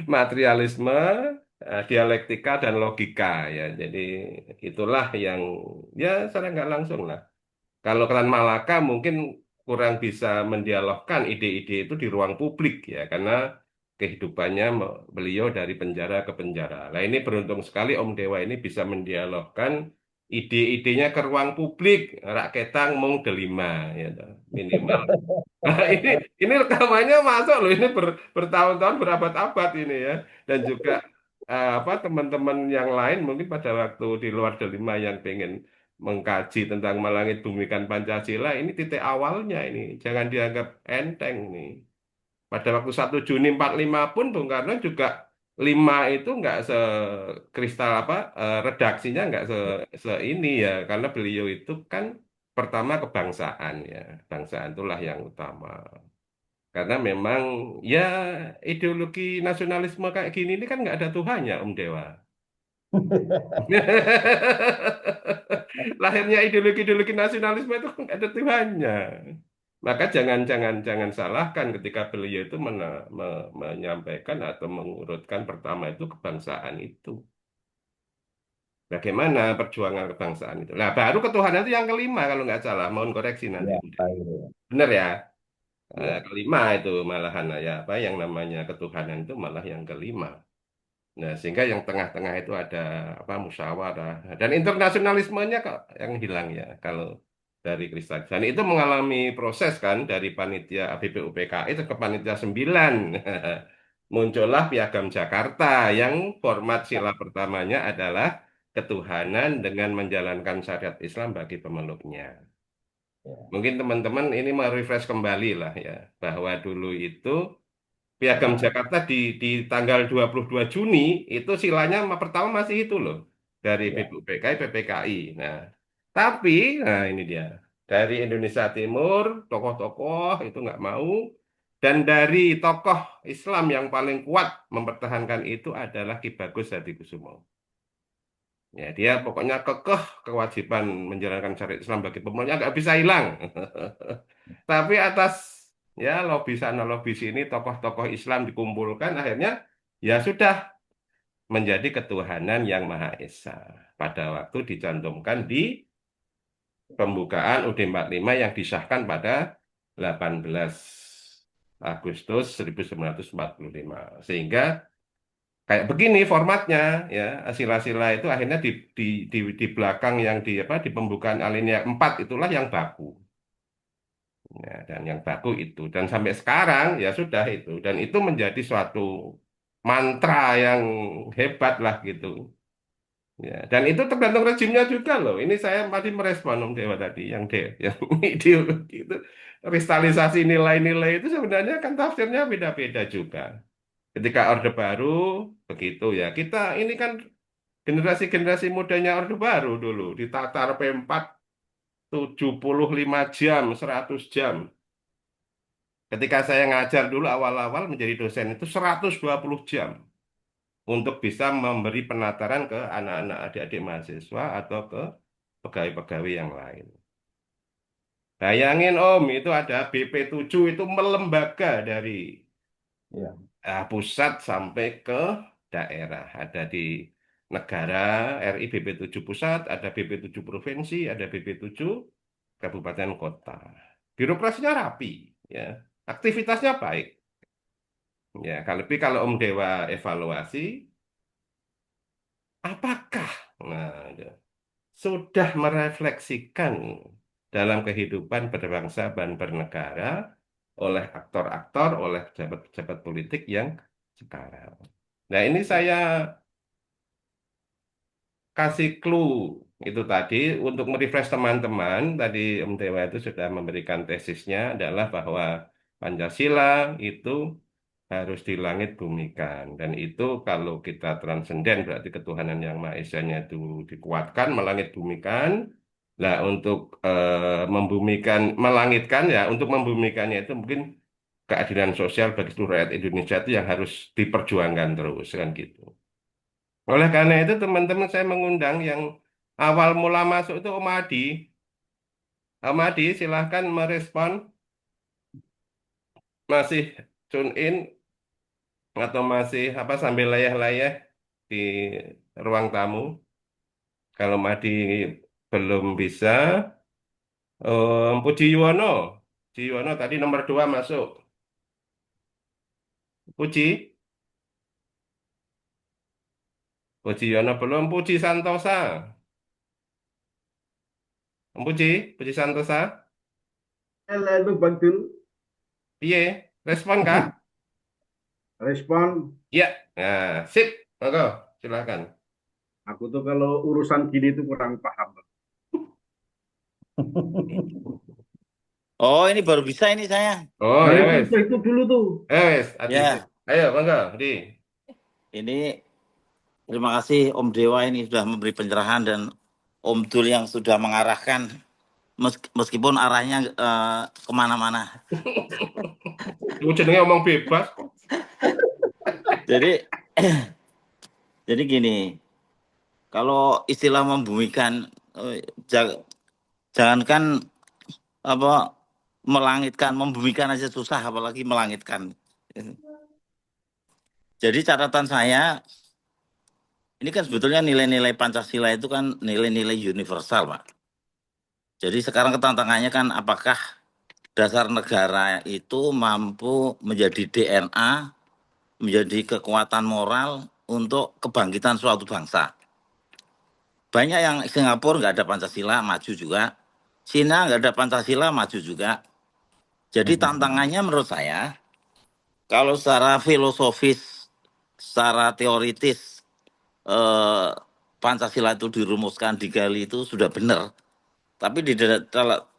Materialisme, dialektika dan logika ya. Jadi itulah yang ya secara nggak langsung lah. Kalau Klan Malaka mungkin kurang bisa mendialogkan ide-ide itu di ruang publik ya, karena kehidupannya beliau dari penjara ke penjara. Nah ini beruntung sekali Om Dewa ini bisa mendialogkan ide-idenya ke ruang publik. Raketang mung delima ya, toh, minimal. Nah, ini rekamannya masuk loh, ini bertahun-tahun, berabad-abad ini ya. Dan juga apa teman-teman yang lain mungkin pada waktu di luar Delima yang pengen mengkaji tentang Malangit Bumikan Pancasila, ini titik awalnya ini. Jangan dianggap enteng ini. Pada waktu 1 Juni 45 pun Bung Karno juga lima itu nggak sekristal apa redaksinya nggak se ini ya karena beliau itu kan pertama kebangsaan ya bangsaan itulah yang utama karena memang ya ideologi nasionalisme kayak gini ini kan nggak ada Tuhannya Om Dewa. Lahirnya ideologi-ideologi nasionalisme itu nggak ada Tuhannya. Maka jangan salahkan ketika beliau itu menyampaikan atau mengurutkan pertama itu kebangsaan itu. Bagaimana perjuangan kebangsaan itu? Nah, baru ketuhanan itu yang kelima kalau nggak salah. Mohon koreksi nanti. Ya, baik. Benar ya? Ya. Kelima itu malahan ya apa yang namanya ketuhanan itu malah yang kelima. Nah, sehingga yang tengah-tengah itu ada apa musyawarah dan internasionalismenya kok yang hilang ya kalau dari Kristen. Dan itu mengalami proses kan dari panitia ABBUPKI itu ke panitia 9. Muncullah Piagam Jakarta yang format sila pertamanya adalah ketuhanan dengan menjalankan syariat Islam bagi pemeluknya. Ya. Mungkin teman-teman ini mau refresh kembali lah ya bahwa dulu itu Piagam Jakarta di tanggal 22 Juni itu silanya pertama masih itu loh dari Ya. PPKI PPKI. Nah, tapi nah ini dia dari Indonesia Timur tokoh-tokoh itu nggak mau dan dari tokoh Islam yang paling kuat mempertahankan itu adalah Ki Bagus Hadikusumo. Ya dia pokoknya kekeh kewajiban menjalankan syariat Islam bagi pemeluknya nggak bisa hilang. Tapi atas ya lobby sana lobby sini tokoh-tokoh Islam dikumpulkan akhirnya ya sudah menjadi ketuhanan yang Maha Esa pada waktu dicantumkan di pembukaan UUD 45 yang disahkan pada 18 Agustus 1945 sehingga kayak begini formatnya ya sila-sila itu akhirnya di belakang yang di apa di pembukaan alinea 4 itulah yang baku. Ya, dan yang baku itu dan sampai sekarang ya sudah itu dan itu menjadi suatu mantra yang hebat lah gitu ya dan itu tergantung rejimnya juga loh ini saya tadi merespon Om Dewa tadi yang ideologi itu kristalisasi nilai-nilai itu sebenarnya kan tafsirnya beda-beda juga ketika Orde Baru begitu ya kita ini kan generasi-generasi mudanya Orde Baru dulu ditatar P4 75 jam 100 jam. Ketika saya ngajar dulu awal-awal menjadi dosen itu 120 jam untuk bisa memberi penataran ke anak-anak adik-adik mahasiswa atau ke pegawai-pegawai yang lain. Bayangin Om, itu ada BP7 itu melembaga dari Ya. pusat sampai ke daerah. Ada di negara RI BP7 pusat, ada BP7 provinsi, ada BP7 kabupaten kota. Birokrasinya rapi, ya. Aktivitasnya baik. Ya, kalau Om Dewa evaluasi, apakah nah, itu, sudah merefleksikan dalam kehidupan berbangsa dan bernegara oleh aktor-aktor, oleh pejabat-pejabat politik yang sekarang. Nah, ini saya kasih clue itu tadi untuk merefresh teman-teman. Tadi Om Dewa itu sudah memberikan tesisnya adalah bahwa Pancasila itu harus dilangit bumikan, dan itu kalau kita transenden berarti ketuhanan yang Maha Esanya itu dikuatkan, melangit bumikan. Nah, untuk membumikan, melangitkan ya, untuk membumikannya itu mungkin keadilan sosial bagi seluruh rakyat Indonesia itu yang harus diperjuangkan terus kan gitu. Oleh karena itu teman-teman saya mengundang yang awal mula masuk itu Om Adi. Om Adi silahkan merespon, masih tune in atau masih apa sambil layah-layah di ruang tamu. Kalau Madi belum bisa, Puji Yuwono. Puji Yuwono tadi nomor 2 masuk. Puji, Puji Yuwono belum. Puji Santosa. Puji Santosa. Halo Bang Dul, Piye? Respon kah? respon. Ya. Nah, sip. Monggo, silakan. Aku tuh kalau urusan gini tuh kurang paham, Bang. Oh, ini baru bisa ini saya. Oh, Nah ya itu wes. itu dulu tuh. Wes, Adi. Sip. Ya, Ayo, monggo, Di. ini terima kasih Om Dewa ini sudah memberi pencerahan dan Om Dul yang sudah mengarahkan meskipun arahnya kemana-mana. Lu jenenge ngomong bebas kok. Jadi jadi gini, kalau istilah membumikan, jangankan apa melangitkan, membumikan aja susah, apalagi melangitkan. Jadi catatan saya, ini kan sebetulnya nilai-nilai Pancasila itu kan nilai-nilai universal, Pak. Jadi sekarang ketantangannya kan apakah dasar negara itu mampu menjadi DNA, menjadi kekuatan moral untuk kebangkitan suatu bangsa. Banyak yang Singapura nggak ada Pancasila, maju juga. Cina nggak ada Pancasila, maju juga. Jadi tantangannya menurut saya, kalau secara filosofis, secara teoritis, Pancasila itu dirumuskan, digali itu sudah benar. Tapi di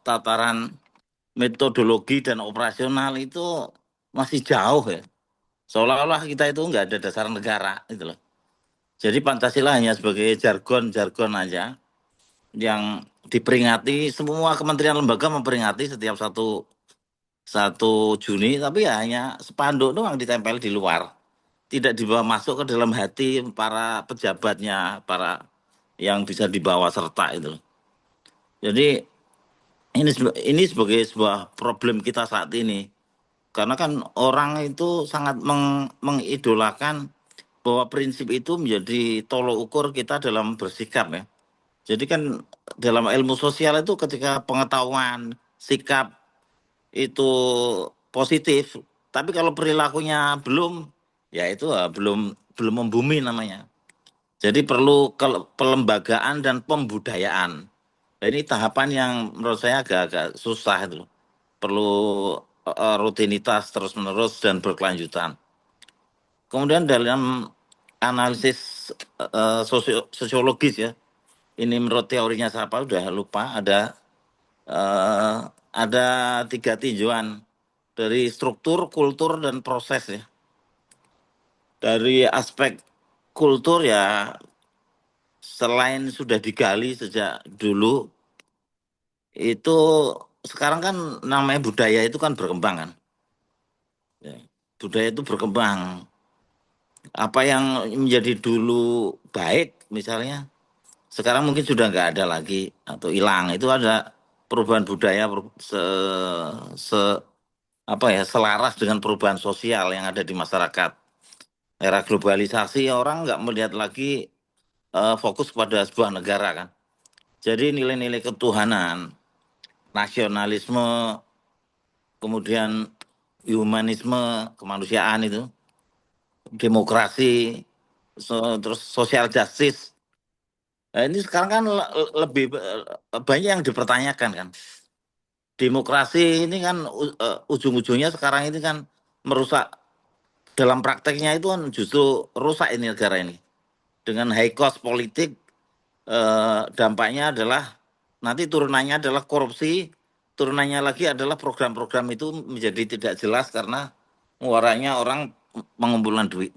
tataran metodologi dan operasional itu masih jauh ya. Seolah-olah kita itu nggak ada dasar negara gitu loh. Jadi Pancasila hanya sebagai jargon-jargon aja yang diperingati, semua kementerian lembaga memperingati setiap 1 Juni, tapi ya hanya spanduk doang ditempel di luar, tidak dibawa masuk ke dalam hati para pejabatnya, para yang bisa dibawa serta itu. Jadi ini sebagai sebuah problem kita saat ini, karena kan orang itu sangat mengidolakan bahwa prinsip itu menjadi tolok ukur kita dalam bersikap ya. Jadi kan dalam ilmu sosial itu ketika pengetahuan sikap itu positif, tapi kalau perilakunya belum, ya itu belum membumi namanya. Jadi perlu pelembagaan dan pembudayaan. Nah, ini tahapan yang menurut saya agak-agak susah itu. Perlu rutinitas terus-menerus dan berkelanjutan. Kemudian dalam analisis sosiologis ya, ini menurut teorinya siapa udah lupa, ada 3 tinjauan dari struktur, kultur, dan proses ya. Dari aspek kultur ya, selain sudah digali sejak dulu, itu sekarang kan namanya budaya itu kan berkembang kan. Ya, budaya itu berkembang. Apa yang menjadi dulu baik misalnya, sekarang mungkin sudah nggak ada lagi atau hilang. Itu ada perubahan budaya selaras dengan perubahan sosial yang ada di masyarakat. Era globalisasi orang nggak melihat lagi fokus pada sebuah negara kan. Jadi nilai-nilai ketuhanan, nasionalisme, kemudian humanisme, kemanusiaan itu demokrasi, terus social justice. Nah, ini sekarang kan lebih banyak yang dipertanyakan kan. Demokrasi ini kan ujung-ujungnya sekarang ini kan merusak, dalam prakteknya itu kan justru rusak ini negara ini. Dengan high cost politik, dampaknya adalah nanti turunannya adalah korupsi, turunannya lagi adalah program-program itu menjadi tidak jelas karena muaranya orang pengumpulan duit,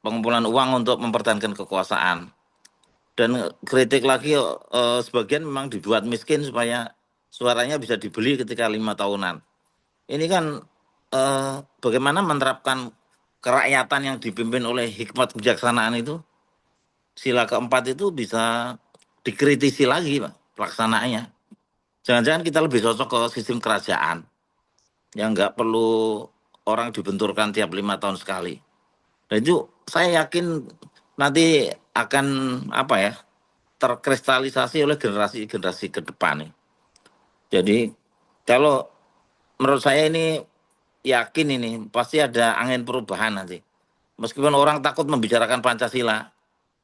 pengumpulan uang untuk mempertahankan kekuasaan. Dan kritik lagi, sebagian memang dibuat miskin supaya suaranya bisa dibeli ketika 5 tahunan. Ini kan bagaimana menerapkan kerakyatan yang dipimpin oleh hikmat kebijaksanaan itu, sila keempat itu bisa dikritisi lagi Pak, pelaksanaannya. Jangan-jangan kita lebih cocok ke sistem kerajaan yang nggak perlu orang dibenturkan tiap 5 tahun sekali. Dan itu saya yakin nanti akan apa ya, terkristalisasi oleh generasi-generasi ke depan nih. Jadi kalau menurut saya ini yakin ini pasti ada angin perubahan nanti. Meskipun orang takut membicarakan Pancasila,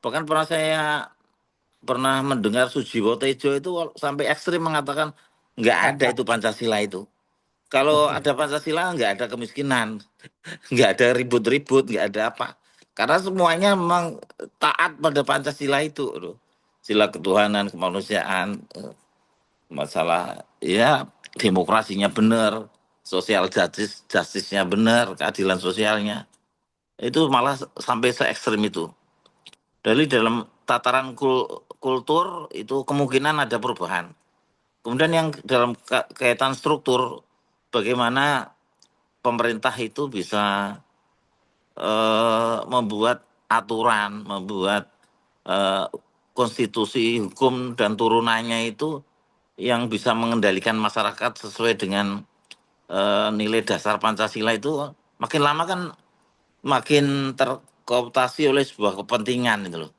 bahkan pernah mendengar Sujiwo Tejo itu sampai ekstrim mengatakan nggak ada itu Pancasila itu. Kalau ada Pancasila nggak ada kemiskinan, nggak ada ribut-ribut, nggak ada apa. Karena semuanya memang taat pada Pancasila itu, sila ketuhanan, kemanusiaan, masalah ya demokrasinya benar, sosial justice-nya benar, keadilan sosialnya. Itu malah sampai se ekstrim itu. Dari dalam tataran kultur itu kemungkinan ada perubahan. Kemudian yang dalam kaitan struktur, bagaimana pemerintah itu bisa membuat aturan, membuat konstitusi, hukum dan turunannya itu yang bisa mengendalikan masyarakat sesuai dengan nilai dasar Pancasila itu, makin lama kan makin terkooptasi oleh sebuah kepentingan itu loh.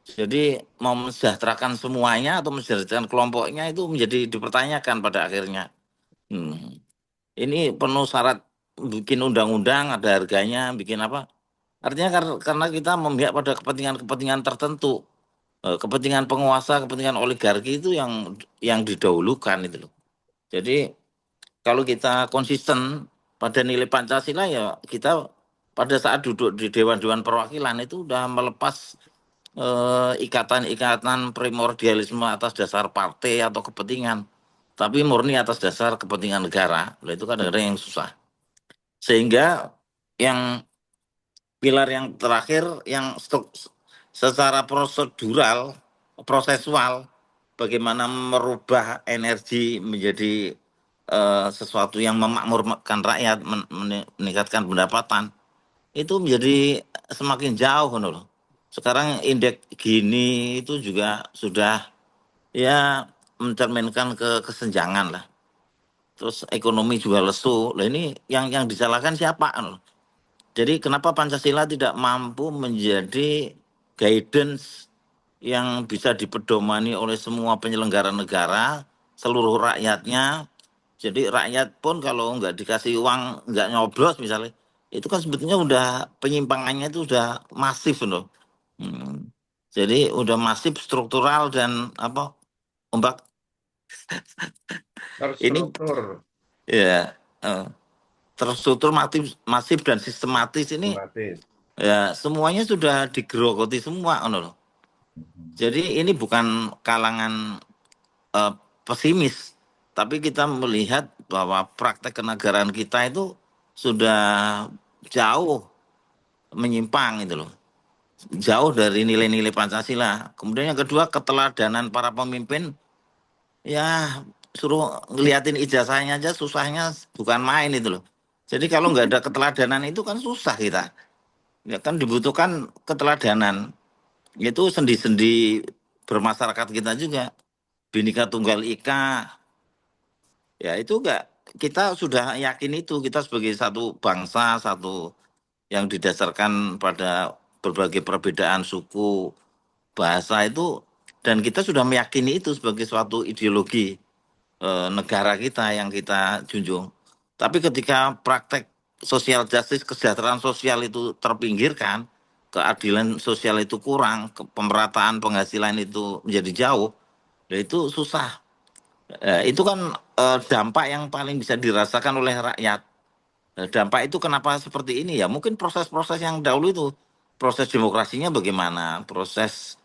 Jadi mau mensejahterakan semuanya atau mensejahterakan kelompoknya itu menjadi dipertanyakan pada akhirnya. Ini penuh syarat, bikin undang-undang ada harganya, bikin apa? Artinya karena kita memihak pada kepentingan-kepentingan tertentu, kepentingan penguasa, kepentingan oligarki itu yang didahulukan itu loh. Jadi kalau kita konsisten pada nilai Pancasila ya kita pada saat duduk di Dewan-Dewan Perwakilan itu udah melepas ikatan-ikatan primordialisme atas dasar partai atau kepentingan, tapi murni atas dasar kepentingan negara. Nah, itu kan kadang-kadang yang susah. Sehingga yang pilar yang terakhir yang secara prosedural, prosesual, bagaimana merubah energi menjadi sesuatu yang memakmurkan rakyat, meningkatkan pendapatan, itu menjadi semakin jauh loh. Sekarang indeks gini itu juga sudah ya mencerminkan kesenjangan lah. Terus ekonomi juga lesu. Lah ini yang disalahkan siapa loh. Jadi kenapa Pancasila tidak mampu menjadi guidance yang bisa dipedomani oleh semua penyelenggara negara, seluruh rakyatnya. Jadi rakyat pun kalau nggak dikasih uang, nggak nyoblos misalnya, itu kan sebetulnya udah penyimpangannya itu udah masif loh. Jadi udah masif, struktural dan apa, ombak ini Terstruktur, ya terstruktur masif dan sistematis ini sistematis. ya semuanya sudah digerogoti semua loh. Jadi ini bukan kalangan pesimis, tapi kita melihat bahwa praktek kenegaraan kita itu sudah jauh menyimpang itu loh. Jauh dari nilai-nilai Pancasila. Kemudian yang kedua, keteladanan para pemimpin, ya suruh ngeliatin ijazahnya aja susahnya bukan main itu loh. Jadi kalau nggak ada keteladanan itu kan susah kita. Ya kan dibutuhkan keteladanan. Itu sendi-sendi bermasyarakat kita juga. Bhinneka Tunggal Ika, ya itu enggak, kita sudah yakin itu kita sebagai satu bangsa, satu yang didasarkan pada berbagai perbedaan suku, bahasa itu, dan kita sudah meyakini itu sebagai suatu ideologi negara kita yang kita junjung. Tapi ketika praktek social justice, kesejahteraan sosial itu terpinggirkan, keadilan sosial itu kurang, pemerataan penghasilan itu menjadi jauh, ya itu susah. Itu kan dampak yang paling bisa dirasakan oleh rakyat. Dampak itu kenapa seperti ini ya? Mungkin proses-proses yang dahulu itu, proses demokrasinya bagaimana, proses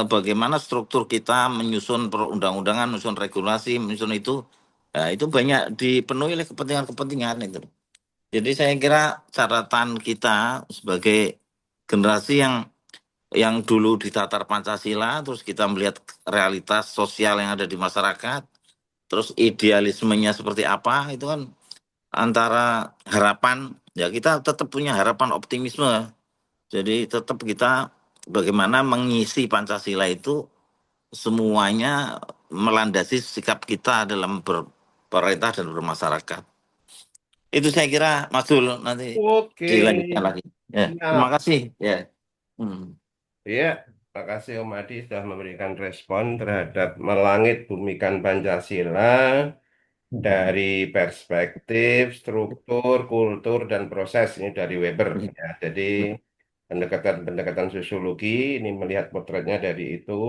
bagaimana struktur kita menyusun perundang-undangan, menyusun regulasi, menyusun itu banyak dipenuhi oleh kepentingan-kepentingan itu. Jadi saya kira catatan kita sebagai generasi yang dulu ditatar Pancasila, terus kita melihat realitas sosial yang ada di masyarakat, terus idealismenya seperti apa, itu kan antara harapan, ya kita tetap punya harapan optimisme. Jadi tetap kita bagaimana mengisi Pancasila itu semuanya melandasi sikap kita dalam berpemerintah dan bermasyarakat. Itu saya kira Mas Dul, nanti Oke, dilanjutkan lagi. Ya, terima siap. kasih. Ya. Hmm. Ya, makasih Om Adi sudah memberikan respon terhadap Melangit Bumikan Pancasila dari perspektif, struktur, kultur, dan proses ini dari Weber. Ya, jadi pendekatan-pendekatan sosiologi ini melihat potretnya dari itu.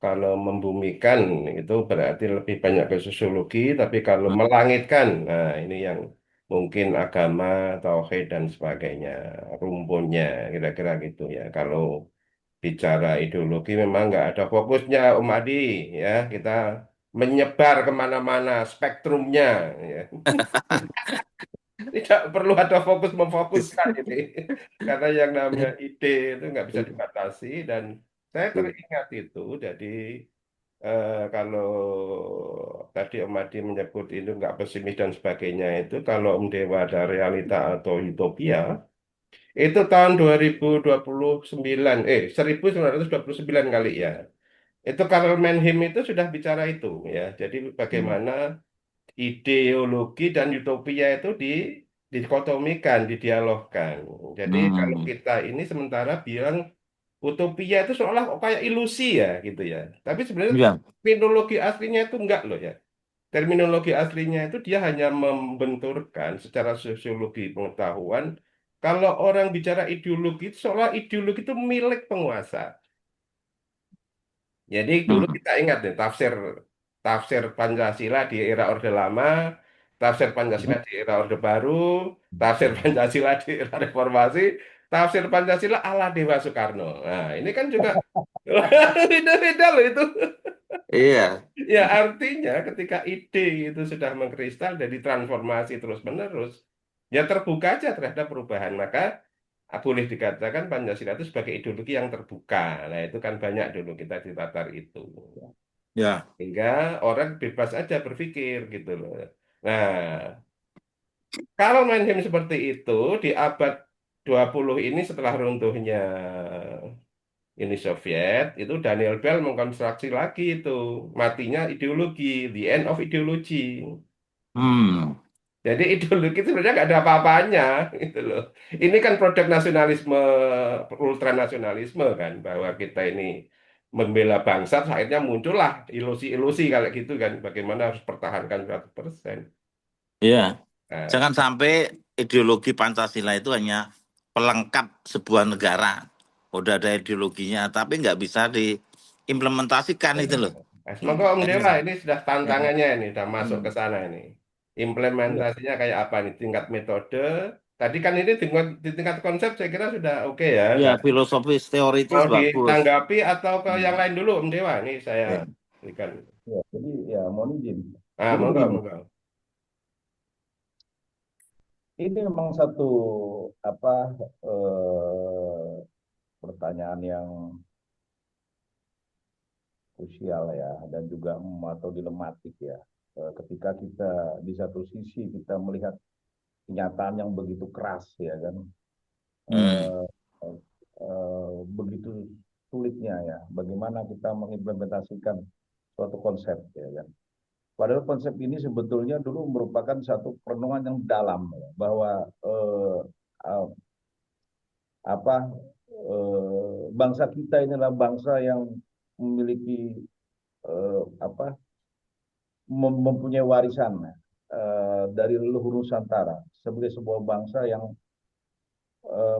Kalau membumikan itu berarti lebih banyak ke sosiologi, tapi kalau melangitkan, nah ini yang mungkin agama, tauhid dan sebagainya, rumpunnya kira-kira gitu ya. Kalau bicara ideologi memang nggak ada fokusnya Om Adi ya, kita menyebar kemana-mana spektrumnya ya. Tidak perlu ada fokus memfokuskan ini, karena yang namanya ide itu nggak bisa dibatasi dan saya teringat itu jadi kalau tadi Om Adi menyebut itu nggak pesimis dan sebagainya itu kalau Om Dewa ada realita atau utopia itu tahun 2029 1929 kali ya itu Karl Mannheim itu sudah bicara itu ya jadi bagaimana ideologi dan utopia itu dikotomikan didialogkan jadi kalau Hmm. kita ini sementara bilang utopia itu seolah kayak ilusi ya gitu ya. Tapi sebenarnya Ya. terminologi aslinya itu enggak loh ya. Terminologi aslinya itu dia hanya membenturkan secara sosiologi pengetahuan. Kalau orang bicara ideologi, seolah ideologi itu milik penguasa. Jadi dulu Hmm. kita ingat nih tafsir tafsir Pancasila di era Orde Lama, tafsir Pancasila di era Orde Baru, tafsir Pancasila di era Reformasi, tafsir Pancasila ala Dewa Soekarno. Nah, ini kan juga beda-beda loh itu. Iya. Ya artinya ketika ide itu sudah mengkristal dan ditransformasi terus-menerus, ya terbuka aja terhadap perubahan. Maka boleh dikatakan Pancasila itu sebagai ideologi yang terbuka. Nah, itu kan banyak dulu kita ditatar itu. Ya. Sehingga orang bebas aja berpikir gitu loh. Nah, kalau Mannheim seperti itu di abad 20 ini setelah runtuhnya Uni Soviet, itu Daniel Bell mengkonstruksi lagi itu matinya ideologi, the end of ideology. Hmm. Jadi ideologi itu sebenarnya nggak ada apa-apanya gitu loh. Ini kan produk nasionalisme, ultranasionalisme kan, bahwa kita ini membela bangsa, terus akhirnya muncullah ilusi-ilusi kalau gitu kan, bagaimana harus pertahankan 100%. Iya. Nah, Jangan sampai ideologi Pancasila itu hanya pelengkap sebuah negara. Udah ada ideologinya, tapi nggak bisa diimplementasikan itu loh. semoga Om Kan Dewa gitu. ini sudah Ya. tantangannya ini, sudah masuk ke Hmm. sana ini. Iya, Implementasinya kayak apa nih, tingkat metode. Tadi kan ini di tingkat konsep saya kira sudah oke ya. Ya, filosofis Mau teoritis bagus. ditanggapi atau ke yang Hmm. lain dulu, Om Dewa? Ini saya Ya. berikan. iya. Jadi ya mohon izin. Ah, Jadi monggo, begini, monggo. ini memang satu apa pertanyaan yang krusial ya dan juga atau dilematik ya. Ketika kita di satu sisi kita melihat kenyataan yang begitu keras ya kan, Hmm. eh, begitu sulitnya ya, bagaimana kita mengimplementasikan suatu konsep ya kan. Padahal konsep ini sebetulnya dulu merupakan satu perenungan yang dalam ya, bahwa eh, apa bangsa kita ini adalah bangsa yang memiliki apa mempunyai warisan dari leluhur Nusantara sebagai sebuah bangsa yang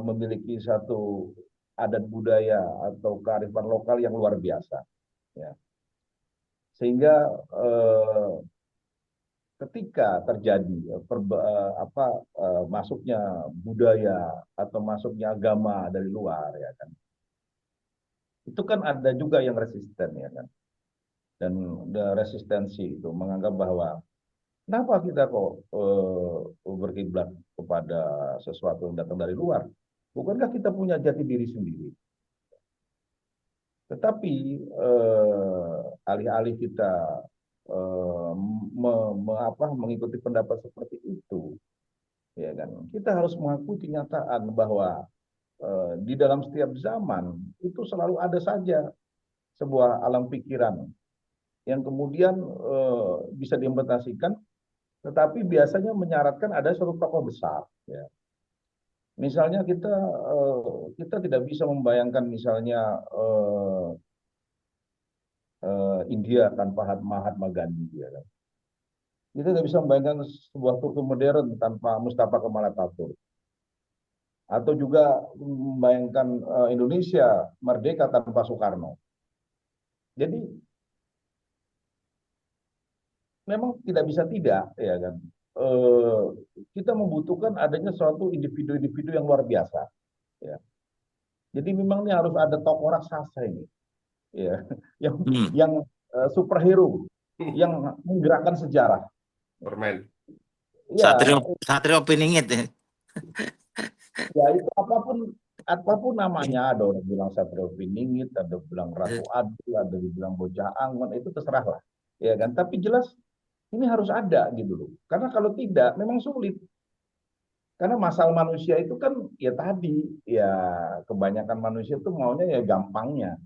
memiliki satu adat budaya atau kearifan lokal yang luar biasa. Ya. Sehingga ketika terjadi masuknya budaya atau masuknya agama dari luar, ya kan, itu kan ada juga yang resisten, ya kan, dan resistensi itu menganggap bahwa kenapa kita kok berkiblat kepada sesuatu yang datang dari luar? Bukankah kita punya jati diri sendiri? Tetapi alih-alih kita mengikuti pendapat seperti itu, ya kan, kita harus mengakui kenyataan bahwa di dalam setiap zaman itu selalu ada saja sebuah alam pikiran yang kemudian bisa diimplementasikan, tetapi biasanya menyaratkan ada suatu tokoh besar. Ya. Misalnya kita tidak bisa membayangkan misalnya India tanpa Mahatma Gandhi. Ya kan? Kita tidak bisa membayangkan sebuah Turki modern tanpa Mustafa Kemal Atatürk. Atau juga membayangkan Indonesia merdeka tanpa Soekarno. Jadi memang tidak bisa tidak, ya kan. Kita membutuhkan adanya suatu individu-individu yang luar biasa. Ya. Jadi memang ini harus ada tokoh raksasa ini, ya, yang superhero, yang menggerakkan sejarah. Permen. Ya, Satrio Piningit ya. ya itu apapun namanya, ada orang bilang Satrio Piningit, ada bilang Ratu Adil, ada bilang Bocah Angon, itu terserah lah, ya kan. Tapi jelas ini harus ada gitu loh. Karena kalau tidak, memang sulit. Karena masalah manusia itu kan ya tadi, ya kebanyakan manusia itu maunya ya gampangnya.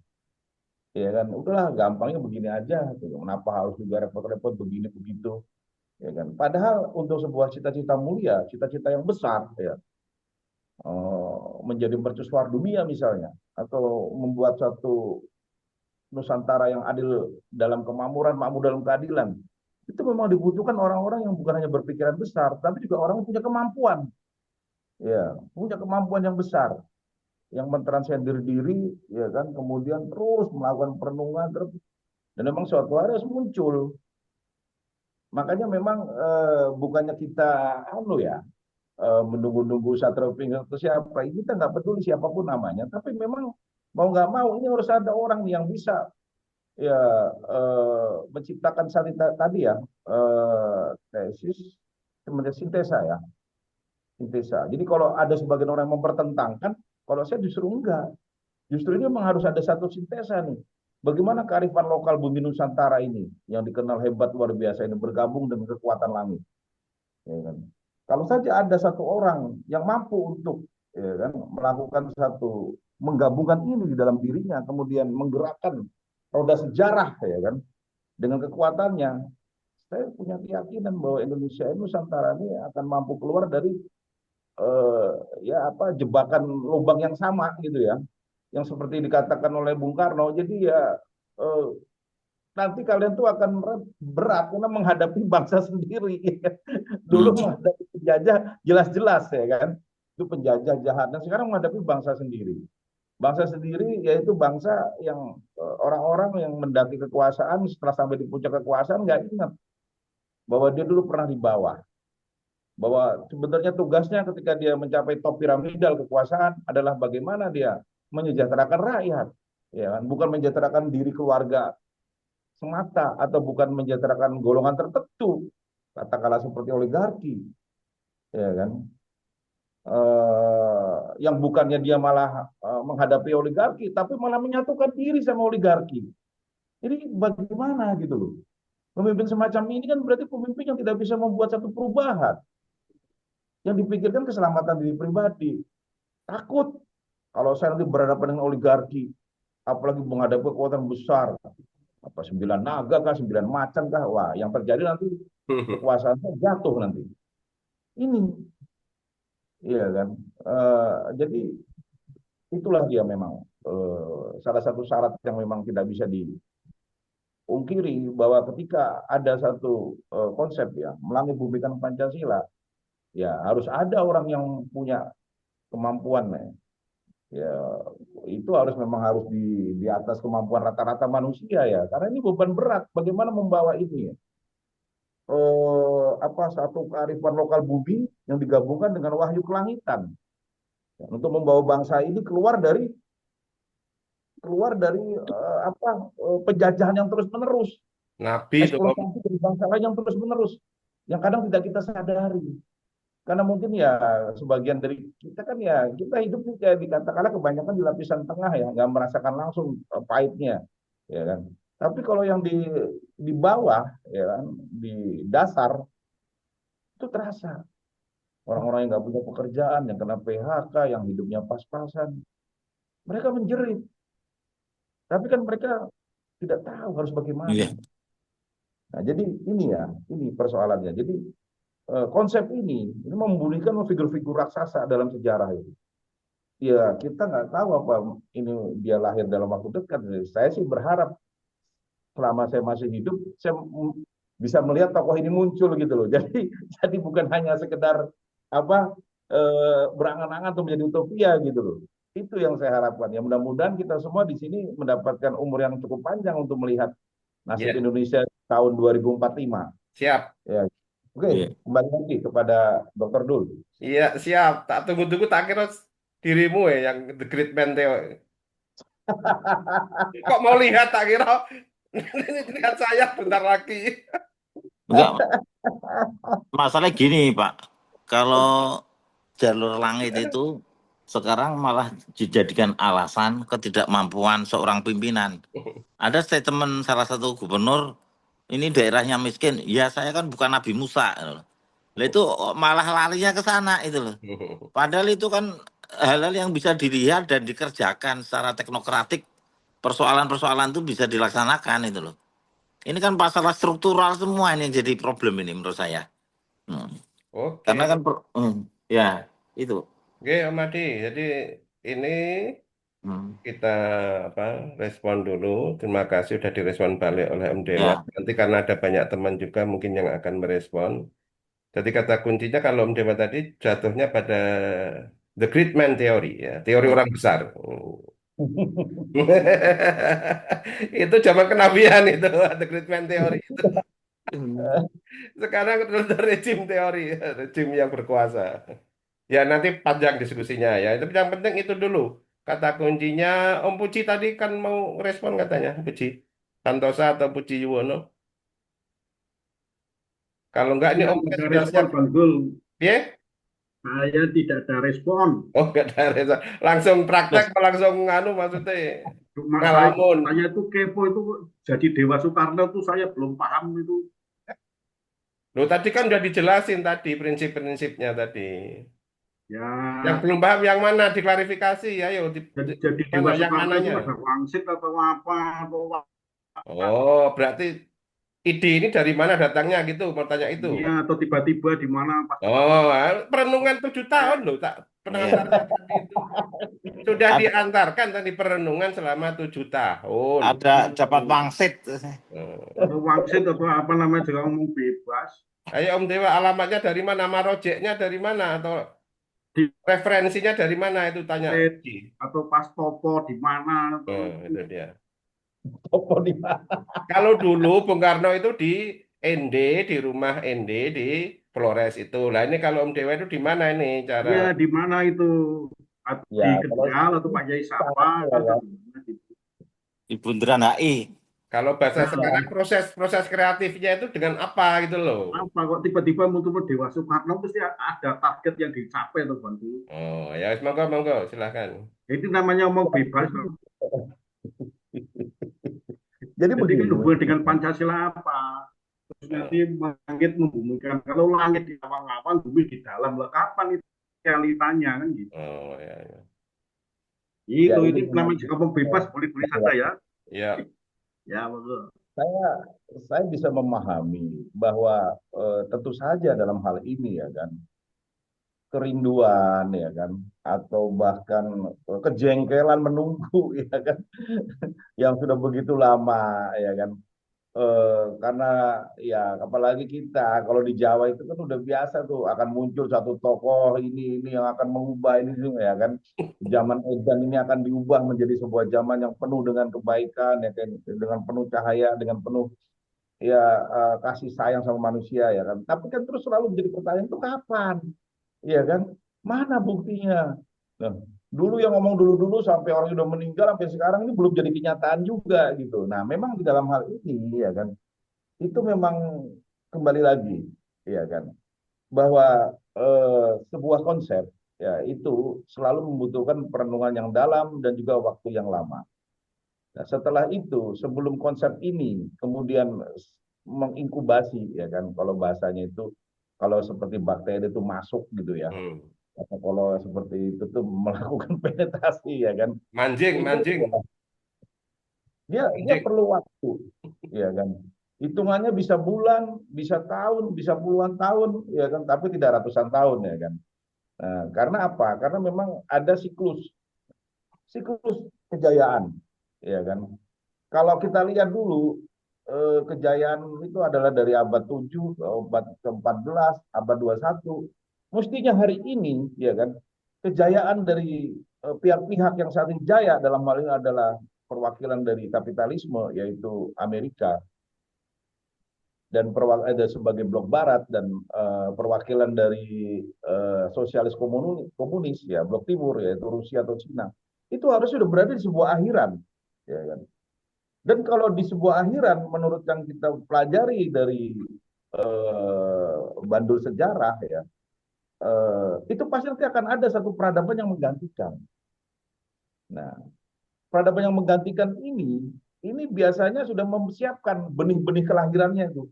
Ya kan, udahlah gampangnya begini aja. Gitu. Kenapa harus juga repot-repot begini begitu? Ya kan. Padahal untuk sebuah cita-cita mulia, cita-cita yang besar, ya, menjadi mercusuar dunia misalnya, atau membuat satu Nusantara yang adil dalam kemakmuran, makmur dalam keadilan, itu memang dibutuhkan orang-orang yang bukan hanya berpikiran besar, tapi juga orang yang punya kemampuan, ya, punya kemampuan yang besar, yang mentransender diri, ya kan, kemudian terus melakukan perenungan, terus, dan memang suatu hari harus muncul. Makanya memang bukannya kita, menunggu-nunggu Satrio Piningit atau siapa, kita nggak peduli siapapun namanya, tapi memang mau nggak mau ini harus ada orang yang bisa ya menciptakan tadi ya tesis kemudian sintesa. Jadi kalau ada sebagian orang yang mempertentangkan, kalau saya justru enggak. Justru ini memang harus ada satu sintesa nih. Bagaimana kearifan lokal bumi Nusantara ini yang dikenal hebat luar biasa ini bergabung dengan kekuatan langit. Ya kan? Kalau saja ada satu orang yang mampu untuk ya kan, melakukan satu menggabungkan ini di dalam dirinya, kemudian menggerakkan roda sejarah, ya kan, dengan kekuatannya, saya punya keyakinan bahwa Indonesia ini Nusantara ini akan mampu keluar dari jebakan lubang yang sama gitu ya, yang seperti dikatakan oleh Bung Karno. Jadi ya eh, nanti kalian tuh akan berat karena menghadapi bangsa sendiri. Dulu menghadapi penjajah jelas-jelas, ya kan, itu penjajah jahat, dan sekarang menghadapi bangsa sendiri. Bangsa sendiri yaitu bangsa yang orang-orang yang mendaki kekuasaan setelah sampai di puncak kekuasaan nggak ingat bahwa dia dulu pernah di bawah. Bahwa sebenarnya tugasnya ketika dia mencapai top piramidal kekuasaan adalah bagaimana dia menyejahterakan rakyat, ya kan? Bukan menyejahterakan diri keluarga semata atau bukan menyejahterakan golongan tertentu, katakanlah seperti oligarki, ya kan? Yang bukannya dia malah menghadapi oligarki, tapi malah menyatukan diri sama oligarki. Jadi bagaimana gitu loh? Pemimpin semacam ini kan berarti pemimpin yang tidak bisa membuat satu perubahan. Yang dipikirkan keselamatan diri pribadi. Takut kalau saya nanti berhadapan dengan oligarki, apalagi menghadapi kekuatan besar, apa 9 naga kah, 9 macan kah, wah yang terjadi nanti kekuasaannya jatuh nanti. Ini, iya kan. Jadi itulah dia memang salah satu syarat yang memang tidak bisa pungkiri bahwa ketika ada satu konsep ya melangitbumikan Pancasila, ya harus ada orang yang punya kemampuan ya. Ya, itu memang harus di atas kemampuan rata-rata manusia ya, karena ini beban berat. Bagaimana membawa ini ya, satu kearifan lokal bumi yang digabungkan dengan wahyu kelangitan ya, untuk membawa bangsa ini keluar dari penjajahan yang terus menerus, Nabi itu Om. eksploitasi dari bangsa lain yang terus menerus, yang kadang tidak kita sadari. Karena mungkin ya sebagian dari kita kan ya kita hidup nih kayak dikatakanlah kebanyakan di lapisan tengah ya, nggak merasakan langsung pahitnya, ya kan. Tapi kalau yang di bawah, ya kan, di dasar itu terasa. Orang-orang yang nggak punya pekerjaan, yang kena PHK, yang hidupnya pas-pasan, mereka menjerit. Tapi kan mereka tidak tahu harus bagaimana. Iya. Nah, jadi ini persoalannya. Jadi konsep ini membumikan figur-figur raksasa dalam sejarah itu. Ya kita nggak tahu apa ini dia lahir dalam waktu dekat. Saya sih berharap selama saya masih hidup, saya bisa melihat tokoh ini muncul gitu loh. Jadi bukan hanya sekedar apa berangan-angan untuk menjadi utopia gitu loh. Itu yang saya harapkan. Ya mudah-mudahan kita semua di sini mendapatkan umur yang cukup panjang untuk melihat nasib Ya, Indonesia tahun 2045. siap. Ya, oke, Iya. kembali lagi kepada Dr. Dul. Iya, siap. Tak tunggu-tunggu tak kira dirimu ya yang The Great Man Theo. Kok mau lihat tak kira lihat saya bentar lagi. Enggak, masalah gini Pak, kalau jalur langit itu sekarang malah dijadikan alasan ketidakmampuan seorang pimpinan. Ada statement salah satu gubernur, ini daerahnya miskin, ya saya kan bukan Nabi Musa. Lah itu malah larinya ke sana itu loh. Padahal itu kan hal-hal yang bisa dilihat dan dikerjakan secara teknokratik, persoalan-persoalan itu bisa dilaksanakan itu loh. Ini kan masalah struktural semua ini yang jadi problem ini menurut saya. Hmm. Karena Oke, kan ya itu. oke Om Adi. Jadi ini Hmm. kita apa respon dulu. Terima kasih sudah direspon balik oleh Om Dewa. Ya, Nanti karena ada banyak teman juga mungkin yang akan merespon. Jadi kata kuncinya kalau Om Dewa tadi jatuhnya pada The Great Man Theory ya, teori ya. orang besar. Itu zaman kenabian itu, The Great Man Theory. Hmm. Sekarang udah rezim teori, rezim yang berkuasa. Ya nanti panjang diskusinya ya. Tapi yang penting itu dulu. Kata kuncinya Om Puji tadi kan mau respon katanya, Puji. Santosa atau Puji Yuwono. Kalau enggak ini Saya Om nggak Kes ada sudah respon, siap. Bang Dul. Ya? Saya tidak ada respon. Oh enggak ada respon. Langsung praktek Terus, apa langsung nganu maksudnya Cuma ngalamun. saya itu kepo itu jadi Dewa Soekarno itu saya belum paham itu. Loh tadi kan udah dijelasin tadi prinsip-prinsipnya tadi. Yang Ya, belum paham yang mana diklarifikasi ya, yuk jadi mana Dewa yang Soekarno itu mananya? ada wangsit atau apa atau apa. Oh, berarti ide ini dari mana datangnya gitu, mau tanya itu. Iya, atau tiba-tiba di mana pas Oh, perenungan 7 tahun loh, tak ya, pengantarnya tadi itu sudah ada, diantarkan tadi perenungan selama 7 tahun. ada dapat pangsit. Hmm. atau wangsit atau apa namanya juga ngomong bebas. Ayo Om Dewa, alamatnya dari mana? Marojeknya dari mana? Atau Di referensinya dari mana itu tanya. state atau pas topo di mana Oh, terus itu dia. Tokoh di mana? Kalau dulu Bung Karno itu di ND, di rumah ND di Flores itu. Lah ini kalau Om Dewa itu di mana ini cara? ya di mana itu Ya, di kalau Kendal saya atau sih Pak Yai Sapa sama atau ya. di mana gitu. Di Bundaran HI. Kalau bahasa Nah, sekarang proses kreatifnya itu dengan apa gitu loh. apa kok tiba-tiba muncul Dewa Soekarno pasti ada target yang dicapai tuh bantu. Oh, ya wis, monggo monggo silahkan. Itu namanya omong bebas. Jadi Jadi kan begini, hubungan dengan Pancasila apa? Terus nanti langit membumikan. Kalau langit di awang-awang, bumi di dalam. Lah kapan itu realitanya kan gitu. Oh ya ya. ya Itu ini ini memang namanya omong bebas, boleh-boleh saja ya. Ya, Ya, betul. saya saya bisa memahami bahwa tentu saja dalam hal ini ya kan kerinduan ya kan atau bahkan kejengkelan menunggu ya kan yang sudah begitu lama ya kan karena ya apalagi kita kalau di Jawa itu kan udah biasa tuh akan muncul satu tokoh ini yang akan mengubah ini ya kan. Zaman edan ini akan diubah menjadi sebuah zaman yang penuh dengan kebaikan ya kan, dengan penuh cahaya, dengan penuh ya kasih sayang sama manusia ya kan. Tapi kan terus selalu menjadi pertanyaan itu kapan? Iya kan? Mana buktinya? Nah, dulu yang ngomong dulu-dulu sampai orang udah meninggal sampai sekarang ini belum jadi kenyataan juga gitu. Nah, memang di dalam hal ini ya kan, itu memang kembali lagi ya kan, bahwa sebuah konsep ya itu selalu membutuhkan perenungan yang dalam dan juga waktu yang lama. Nah, setelah itu, sebelum konsep ini kemudian menginkubasi, ya kan, kalau bahasanya itu, kalau seperti bakteri itu masuk gitu ya, Hmm. atau kalau seperti itu tuh melakukan penetrasi, ya kan, Mancing, itu mancing, dia mancing. perlu waktu, ya kan. Hitungannya bisa bulan, bisa tahun, bisa puluhan tahun, ya kan, tapi tidak ratusan tahun, ya kan. Nah, karena apa? Karena memang ada siklus kejayaan, ya kan. Kalau kita lihat dulu kejayaan itu adalah dari abad 7 ke abad ke-14, abad 21. Mestinya hari ini ya kan kejayaan dari pihak-pihak yang saat ini jaya dalam hal ini adalah perwakilan dari kapitalisme yaitu Amerika dan perwakilan sebagai blok barat dan perwakilan dari sosialis komunis ya blok timur yaitu Rusia atau Cina. Itu harus sudah berada di sebuah akhiran ya kan. Dan kalau di sebuah akhiran, menurut yang kita pelajari dari bandul sejarah ya, itu pasti nanti akan ada satu peradaban yang menggantikan. Nah, peradaban yang menggantikan ini biasanya sudah mempersiapkan benih-benih kelahirannya itu,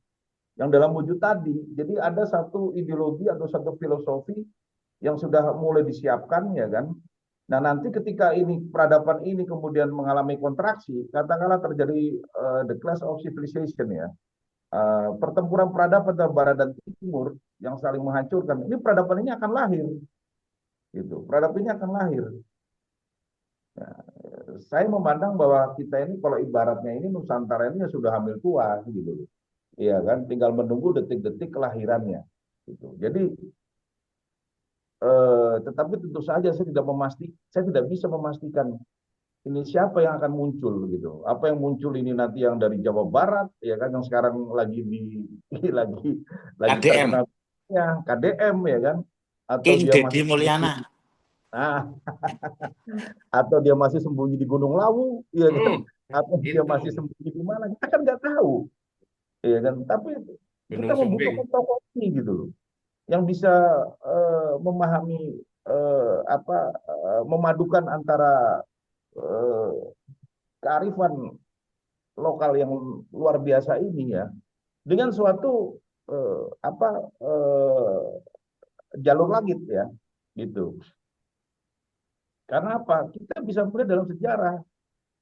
yang dalam wujud tadi. Jadi ada satu ideologi atau satu filosofi yang sudah mulai disiapkan ya kan. Nah nanti ketika ini peradaban ini kemudian mengalami kontraksi, katakanlah terjadi the clash of civilization ya, pertempuran peradaban antara barat dan timur yang saling menghancurkan, ini peradaban ini akan lahir, gitu. Peradaban ini akan lahir. Nah, saya memandang bahwa kita ini kalau ibaratnya ini Nusantara ini ya sudah hamil tua, gitu, iya kan, tinggal menunggu detik-detik kelahirannya, gitu. Jadi tetapi tentu saja saya tidak bisa memastikan ini siapa yang akan muncul gitu. Apa yang muncul ini nanti yang dari Jawa Barat ya kan yang sekarang lagi lagi KDM, terkenal ya KDM ya kan atau King dia Deddy masih Mulyana. nah, atau dia masih sembunyi di Gunung Lawu ya kan Hmm, atau dia itu masih sembunyi di mana kita kan nggak tahu ya kan tapi kita Gunung membutuhkan Sumbing. tokoh ini gitu loh yang bisa memahami memadukan antara eh, kearifan lokal yang luar biasa ini ya dengan suatu jalur langit ya gitu. Karena apa? Kita bisa melihat dalam sejarah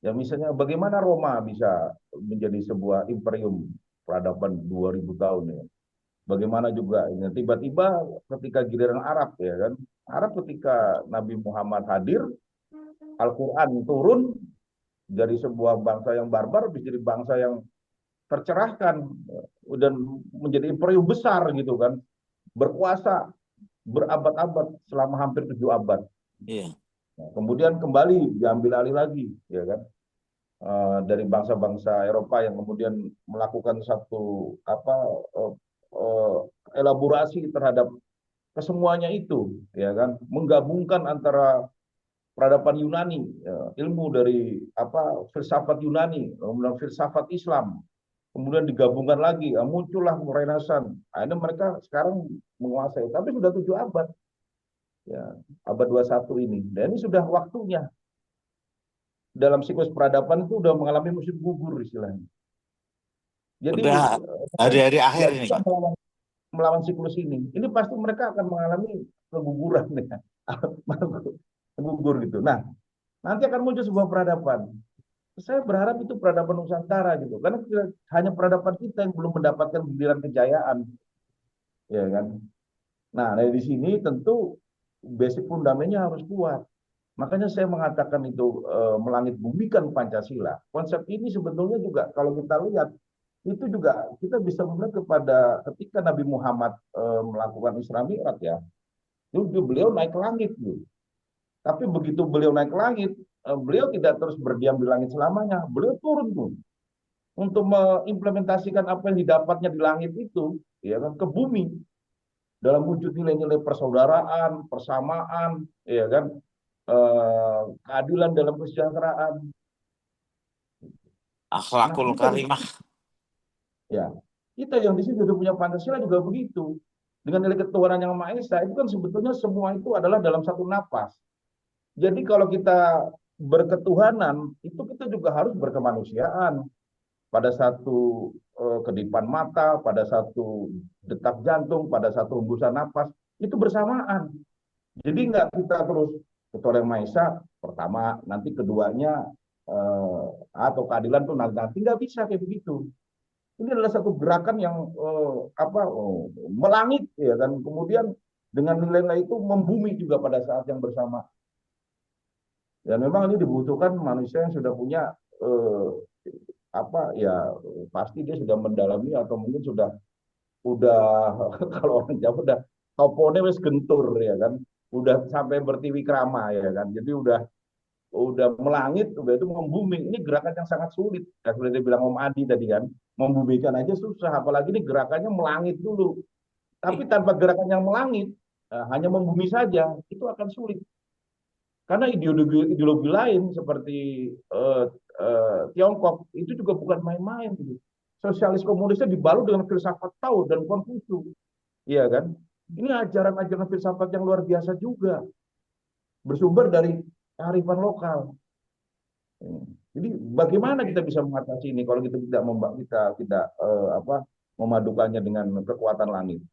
ya misalnya bagaimana Roma bisa menjadi sebuah imperium peradaban 2000 tahun ya. Bagaimana juga ini tiba-tiba ketika giliran Arab ya kan. Arab ketika Nabi Muhammad hadir, Al-Qur'an turun dari sebuah bangsa yang barbar menjadi bangsa yang tercerahkan dan menjadi imperium besar gitu kan, berkuasa berabad-abad selama hampir 7 abad. Iya. Nah, kemudian kembali diambil alih lagi, ya kan, dari bangsa-bangsa Eropa yang kemudian melakukan satu uh, uh, elaborasi terhadap kesemuanya itu, ya kan, menggabungkan antara peradaban Yunani, ya, ilmu dari filsafat Yunani, kemudian filsafat Islam, kemudian digabungkan lagi, ya, muncullah Renaissance. Nah, ini mereka sekarang menguasai, tapi sudah 7 abad, ya, abad 21 ini. Dan ini sudah waktunya. Dalam siklus peradaban itu sudah mengalami musim gugur istilahnya. Jadi Udah hari-hari akhir nggak ini, bisa Kak. melawan siklus ini. Ini pasti mereka akan mengalami keguguran, ya. Gugur gitu. Nah, nanti akan muncul sebuah peradaban. Saya berharap itu peradaban Nusantara gitu, karena hanya peradaban kita yang belum mendapatkan giliran kejayaan, ya kan. Nah, dari sini tentu basic fundamennya harus kuat. Makanya saya mengatakan itu melangit bumikan Pancasila. Konsep ini sebetulnya juga kalau kita lihat itu juga kita bisa melihat kepada ketika Nabi Muhammad melakukan Isra Mi'raj ya, itu beliau naik ke langit gitu. Tapi begitu beliau naik ke langit, beliau tidak terus berdiam di langit selamanya. Beliau turun tuh untuk mengimplementasikan apa yang didapatnya di langit itu, ya kan, ke bumi dalam wujud nilai-nilai persaudaraan, persamaan, ya kan, keadilan dalam kesejahteraan. Nah, Akhlakul kita karimah. ya kita yang di sini sudah punya Pancasila juga begitu. Dengan nilai ketuhanan yang Maha Esa itu kan sebetulnya semua itu adalah dalam satu napas. Jadi kalau kita berketuhanan itu kita juga harus berkemanusiaan pada satu kedipan mata, pada satu detak jantung, pada satu hembusan napas itu bersamaan. Jadi nggak kita terus ketuhanan yang Maha Esa pertama, nanti keduanya atau keadilan tuh nanti nggak bisa kayak begitu. Ini adalah satu gerakan yang melangit ya kan, kemudian dengan nilai-nilai itu membumi juga pada saat yang bersama. Dan memang ini dibutuhkan manusia yang sudah punya eh, ya pasti dia sudah mendalami atau mungkin udah kalau orang Jawa udah topone wis gentur ya kan, udah sampai bertiwi krama ya kan, jadi udah melangit, udah itu membumi. Ini gerakan yang sangat sulit. Ya, seperti dia bilang Om Adi tadi kan, membumikan aja susah, apalagi ini gerakannya melangit dulu. Tapi tanpa gerakan yang melangit, hanya membumi saja, itu akan sulit. Karena ideologi lain seperti Tiongkok itu juga bukan main-main. Gitu. Sosialis komunisnya dibalut dengan filsafat Tao dan Konfusius, iya kan? Ini ajaran-ajaran filsafat yang luar biasa juga, bersumber dari kearifan lokal. Jadi bagaimana kita bisa mengatasi ini kalau kita tidak memadukannya dengan kekuatan langit?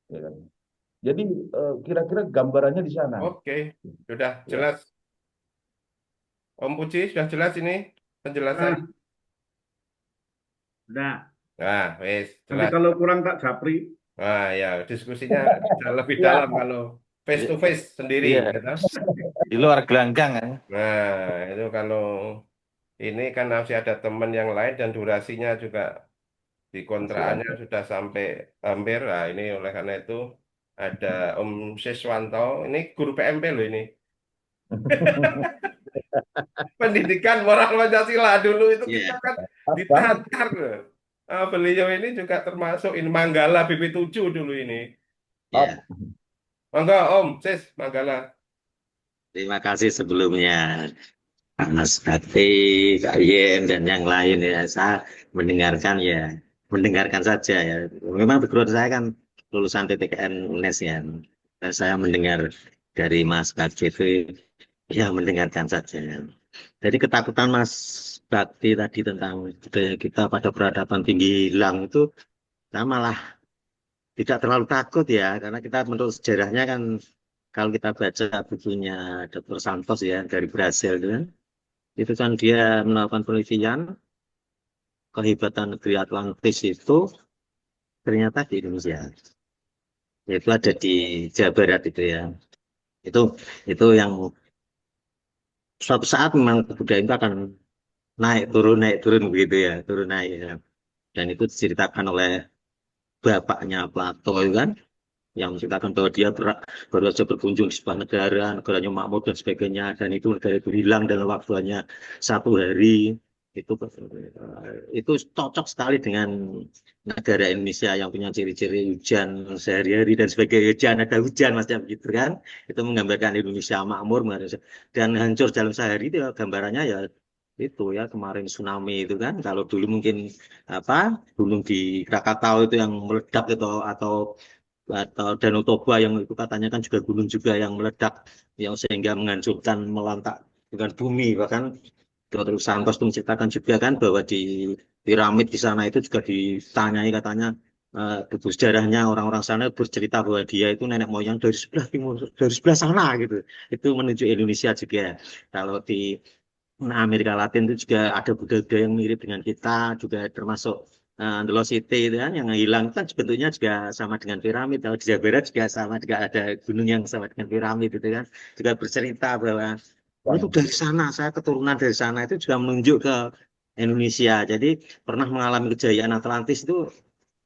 Ya kan? Jadi kira-kira gambarannya di sana. Oke, sudah Ya. jelas. Om Puji, sudah jelas ini penjelasan. Nah, udah. Nah, wes Nanti jelas. kalau kurang tak japri. Nah, ya diskusinya bisa lebih Ya, dalam kalau face to face sendiri, Iya, gitu. di luar gelanggang kan. Nah, itu kalau ini kan masih ada teman yang lain dan durasinya juga di masih kontraannya ada. sudah sampai hampir. Nah, ini oleh karena itu ada Om Siswanto, ini guru PMP loh ini. Pendidikan moral Pancasila dulu itu kita Iya. kan Pas banget. ditatar. Beliau ini juga termasuk ini Manggala BP7 dulu ini. Up. Ya, Mangga Om, Sis, Manggala. terima kasih sebelumnya Mas Bakti, Kak Yen, dan yang lain ya. Saya mendengarkan saja ya. Memang background saya kan lulusan TTKN UNES ya. Dan saya mendengar dari Mas Bakti itu ya mendengarkan saja. Jadi ketakutan Mas Bakti tadi tentang budaya kita pada peradaban tinggi hilang itu, saya malah tidak terlalu takut ya, karena kita menurut sejarahnya kan kalau kita baca bukunya Dr. Santos ya dari Brasil itu kan dia melakukan penelitian kehebatan negeri Atlantis itu ternyata di Indonesia, yaitu ada di Jawa Barat itu ya. Itu yang suatu saat memang kebudayaan itu akan naik turun begitu ya, turun naik ya. Dan itu diceritakan oleh bapaknya Plato itu kan, yang menceritakan bahwa dia baru saja berkunjung di sebuah negara, negaranya makmur dan sebagainya, dan itu negara itu hilang dalam waktu hanya 1 hari. Itu cocok sekali dengan negara Indonesia yang punya ciri-ciri hujan sehari-hari dan sebagainya. Hujan ada hujan macam gitu kan, itu menggambarkan Indonesia makmur dan hancur dalam sehari. Itu ya, gambarannya ya itu ya kemarin tsunami itu kan, kalau dulu mungkin apa gunung di Krakatau itu yang meledak itu, atau Danau Toba yang itu katanya kan juga gunung juga yang meledak yang sehingga menghancurkan melantak dengan bumi. Bahkan Dr. Santos itu menceritakan juga kan bahwa di piramid di sana itu juga ditanyai katanya buku sejarahnya orang-orang sana bercerita bahwa dia itu nenek moyang dari sebelah timur, dari sebelah sana gitu. Itu menuju Indonesia juga. Kalau di Amerika Latin itu juga ada budaya-budaya yang mirip dengan kita, juga termasuk Andalusite itu kan yang hilang kan bentuknya juga sama dengan piramid. Kalau di Jawa Barat juga sama, juga ada gunung yang sama dengan piramid itu kan. Juga bercerita bahwa oh, itu dari sana, saya keturunan dari sana, itu juga menunjuk ke Indonesia. Jadi pernah mengalami kejayaan Atlantis itu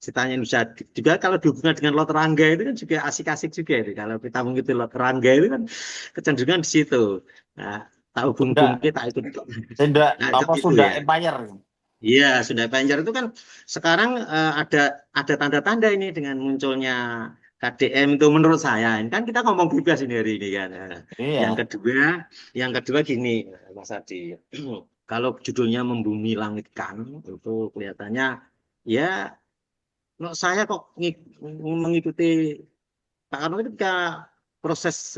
ceritanya Indonesia. Juga kalau dihubungkan dengan Lot Rangga itu kan juga asik-asik juga itu. Kalau kita mengikuti Lot Rangga itu kan kecenderungan di situ. Nah, tak hubung-hubung Sunda, kita ikut. Sunda, Nah, itu apa gitu Sunda ya. Empire. Iya, Sunda Banjar itu kan sekarang ada tanda-tanda ini dengan munculnya KDM itu menurut saya. Ini kan kita ngomong bebas ini hari ini kan. Yang Iya. kedua, yang kedua gini, Mas Adi. Kalau judulnya Membumi Langitkan itu kelihatannya ya, saya kok mengikuti Pak Karno itu ketika proses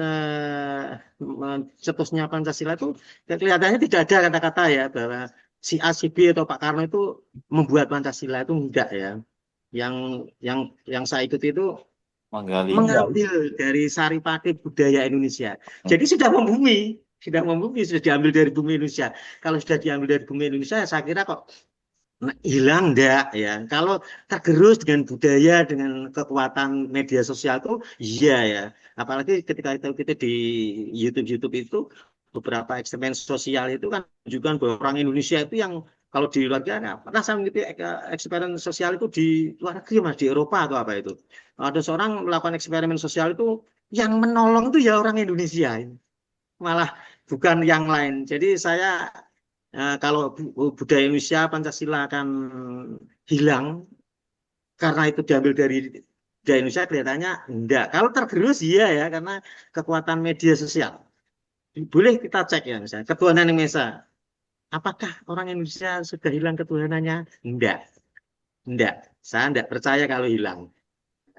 cetusnya Pancasila itu kelihatannya tidak ada kata-kata ya bahwa si A, si B atau Pak Karno itu membuat Pancasila itu enggak ya. Yang yang yang saya ikuti itu Menggali. mengambil dari saripati budaya Indonesia. Jadi sudah diambil dari bumi Indonesia. Kalau sudah diambil dari bumi Indonesia, saya kira kok hilang enggak ya. Kalau tergerus dengan budaya, dengan kekuatan media sosial itu, iya ya. Apalagi ketika kita di YouTube itu beberapa eksperimen sosial itu kan menunjukkan bahwa orang Indonesia itu yang kalau di luar negara pernah saya mengikuti eksperimen sosial itu di luar negeri mas, di Eropa atau apa itu. Ada seorang melakukan eksperimen sosial itu yang menolong itu ya orang Indonesia, malah bukan yang lain. Jadi saya kalau budaya Indonesia Pancasila akan hilang karena itu diambil dari budaya Indonesia kelihatannya enggak. Kalau tergerus iya ya karena kekuatan media sosial. Boleh kita cek ya misalnya ketuhanan Indonesia. Apakah orang Indonesia sudah hilang ketuhanannya? Enggak. Enggak. Saya enggak percaya kalau hilang.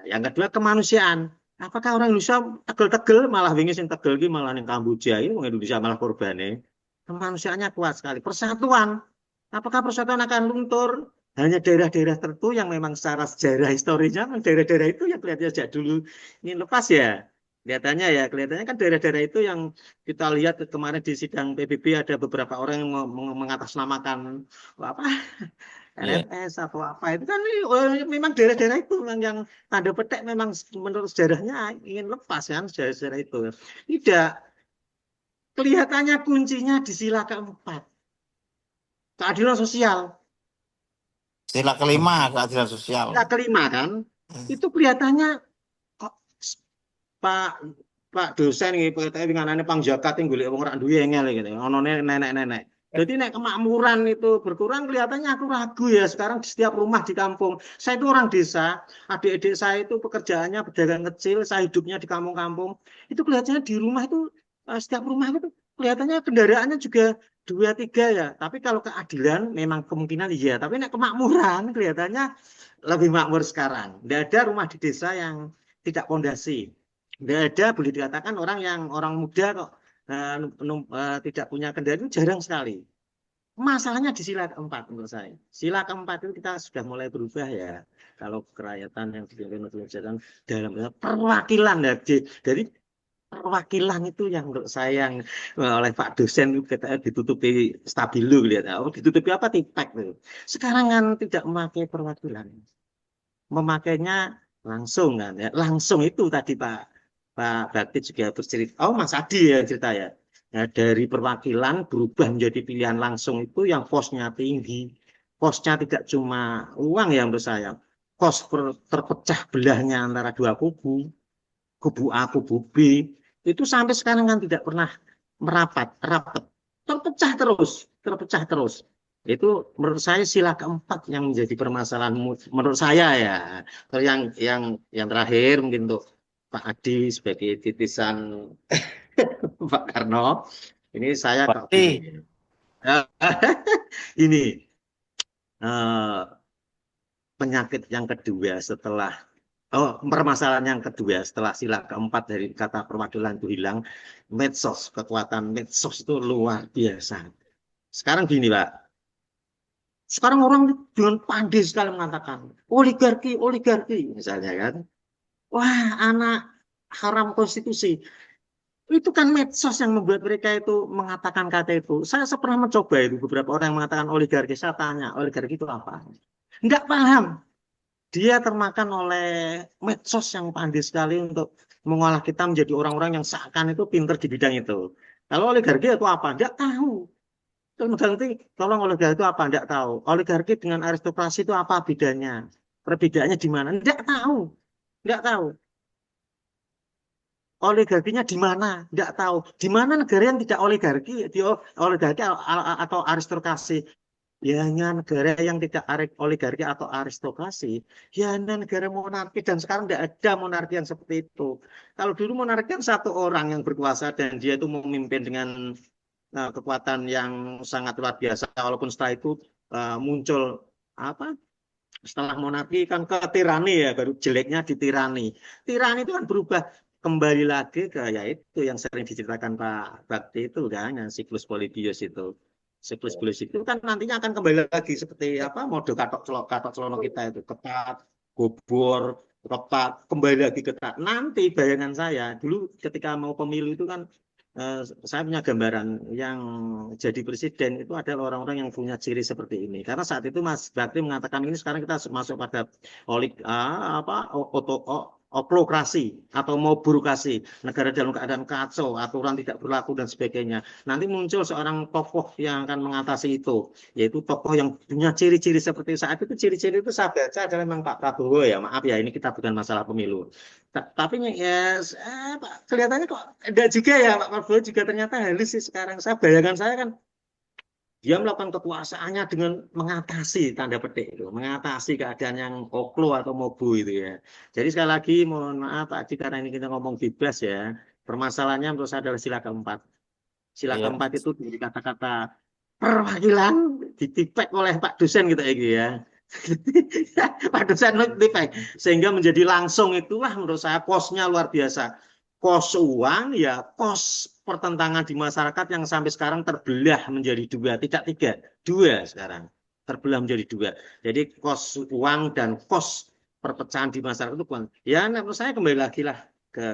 Yang kedua kemanusiaan. Apakah orang Indonesia tegel-tegel malah wingi sing tegel iki malah ning Kamboja ini orang Indonesia malah korbane. Kemanusiaannya kuat sekali. Persatuan. Apakah persatuan akan luntur? Hanya daerah-daerah tertentu yang memang secara sejarah historinya, daerah-daerah itu yang kelihatannya sejak dulu ini lepas ya. Kelihatannya kan daerah-daerah itu yang kita lihat kemarin di sidang PBB ada beberapa orang yang mengatasnamakan apa Iya. RMS atau apa itu kan memang daerah-daerah itu memang yang tanda petik memang menurut sejarahnya ingin lepas kan sejarah-sejarah itu. Tidak, kelihatannya kuncinya di sila keempat, keadilan sosial. Sila kelima keadilan sosial. Sila kelima kan, itu kelihatannya kok Pak Pak dosen iki penganane Pang Jakat yang golek wong ora duwe engel gitu. Onone nenek-nenek. Jadi nek kemakmuran itu berkurang kelihatannya aku ragu ya sekarang di setiap rumah di kampung. Saya itu orang desa, adik-adik saya itu pekerjaannya pedagang kecil, saya hidupnya di kampung-kampung. Itu kelihatannya di rumah itu setiap rumah itu kelihatannya kendaraannya juga 2, 3 ya. Tapi kalau keadilan memang kemungkinan iya. Tapi nek kemakmuran kelihatannya lebih makmur sekarang. Tidak ada rumah di desa yang tidak pondasi. Tidak ada boleh dikatakan orang muda kok tidak punya kendaraan itu jarang sekali. Masalahnya di sila keempat menurut saya. Sila keempat itu kita sudah mulai berubah ya. Kalau kerakyatan yang dipimpin dalam perwakilan dari perwakilan itu yang menurut saya yang oleh Pak dosen itu katanya ditutupi stabilo lihat. Oh, ditutupi apa tipek itu. Sekarang kan tidak memakai perwakilan. Memakainya langsung kan ya. Langsung itu tadi Pak Bakti juga bercerita. Oh, Mas Adi ya cerita ya. Nah, dari perwakilan berubah menjadi pilihan langsung itu yang kosnya tinggi. Kosnya tidak cuma uang ya menurut saya. Kos terpecah belahnya antara dua kubu. Kubu A, kubu B. Itu sampai sekarang kan tidak pernah rapat. Terpecah terus. Itu menurut saya sila keempat yang menjadi permasalahan menurut saya ya. Kalau yang terakhir mungkin untuk Pak Adi sebagai titisan Pak Karno, ini saya kok Berarti gini. Ini penyakit yang kedua permasalahan yang kedua setelah sila keempat dari kata perwakilan itu hilang, medsos, kekuatan medsos itu luar biasa. Sekarang gini Pak, sekarang orang dengan pandai sekali mengatakan oligarki misalnya kan. Wah, anak haram konstitusi. Itu kan medsos yang membuat mereka itu mengatakan kata itu. Saya pernah mencoba itu beberapa orang yang mengatakan oligarki. Saya tanya, oligarki itu apa? Enggak paham. Dia termakan oleh medsos yang pandai sekali untuk mengolah kita menjadi orang-orang yang seakan itu pinter di bidang itu. Kalau oligarki itu apa? Enggak tahu. Terus nanti tolong oligarki itu apa? Enggak tahu. Oligarki dengan aristokrasi itu apa bedanya? Perbedaannya di mana? Enggak tahu. Enggak tahu. Oligarkinya di mana? Enggak tahu. Di mana negara yang tidak oligarki, oligarki atau aristokrasi? Ya hanya negara yang tidak oligarki atau aristokrasi, ya hanya negara monarki dan sekarang tidak ada monarki yang seperti itu. Kalau dulu monarki kan satu orang yang berkuasa dan dia itu memimpin dengan kekuatan yang sangat luar biasa. Walaupun setelah itu muncul apa? Setelah monarki kan ke tirani ya, baru jeleknya di tirani. Tirani itu kan berubah kembali lagi ke ya itu yang sering diceritakan Pak Bakti itu kan, yang siklus Polybius itu. Siklus Polybius itu kan nantinya akan kembali lagi seperti apa mode katok celono kita itu ketat, gobor, ketat, kembali lagi ketat. Nanti bayangan saya dulu ketika mau pemilu itu kan saya punya gambaran yang jadi presiden itu adalah orang-orang yang punya ciri seperti ini. Karena saat itu Mas Bakri mengatakan ini sekarang kita masuk pada oklokrasi atau mau burokrasi, negara dalam keadaan kacau, aturan tidak berlaku dan sebagainya. Nanti muncul seorang tokoh yang akan mengatasi itu, yaitu tokoh yang punya ciri-ciri seperti saat itu. Ciri-ciri itu saya baca adalah memang Pak Prabowo ya. Maaf ya, ini kita bukan masalah pemilu. Tapi ya kelihatannya kok enggak juga ya Pak Prabowo juga ternyata halus sih sekarang. Bayangan saya kan dia melakukan kekuasaannya dengan mengatasi tanda petik itu, mengatasi keadaan yang oklo atau mobu itu ya. Jadi sekali lagi mohon maaf Pak Haji karena ini kita ngomong bebas ya. Permasalahannya menurut saya adalah sila keempat. Sila Iya. keempat itu dari kata-kata perwakilan ditipek oleh Pak dosen gitu ya. Pak dosen ditipek sehingga menjadi langsung itulah menurut saya kosnya luar biasa. Kos uang ya kos pertentangan di masyarakat yang sampai sekarang terbelah menjadi dua, tidak tiga, dua sekarang terbelah menjadi dua. Jadi kos uang dan kos perpecahan di masyarakat itu ya menurut saya kembali lagi lah ke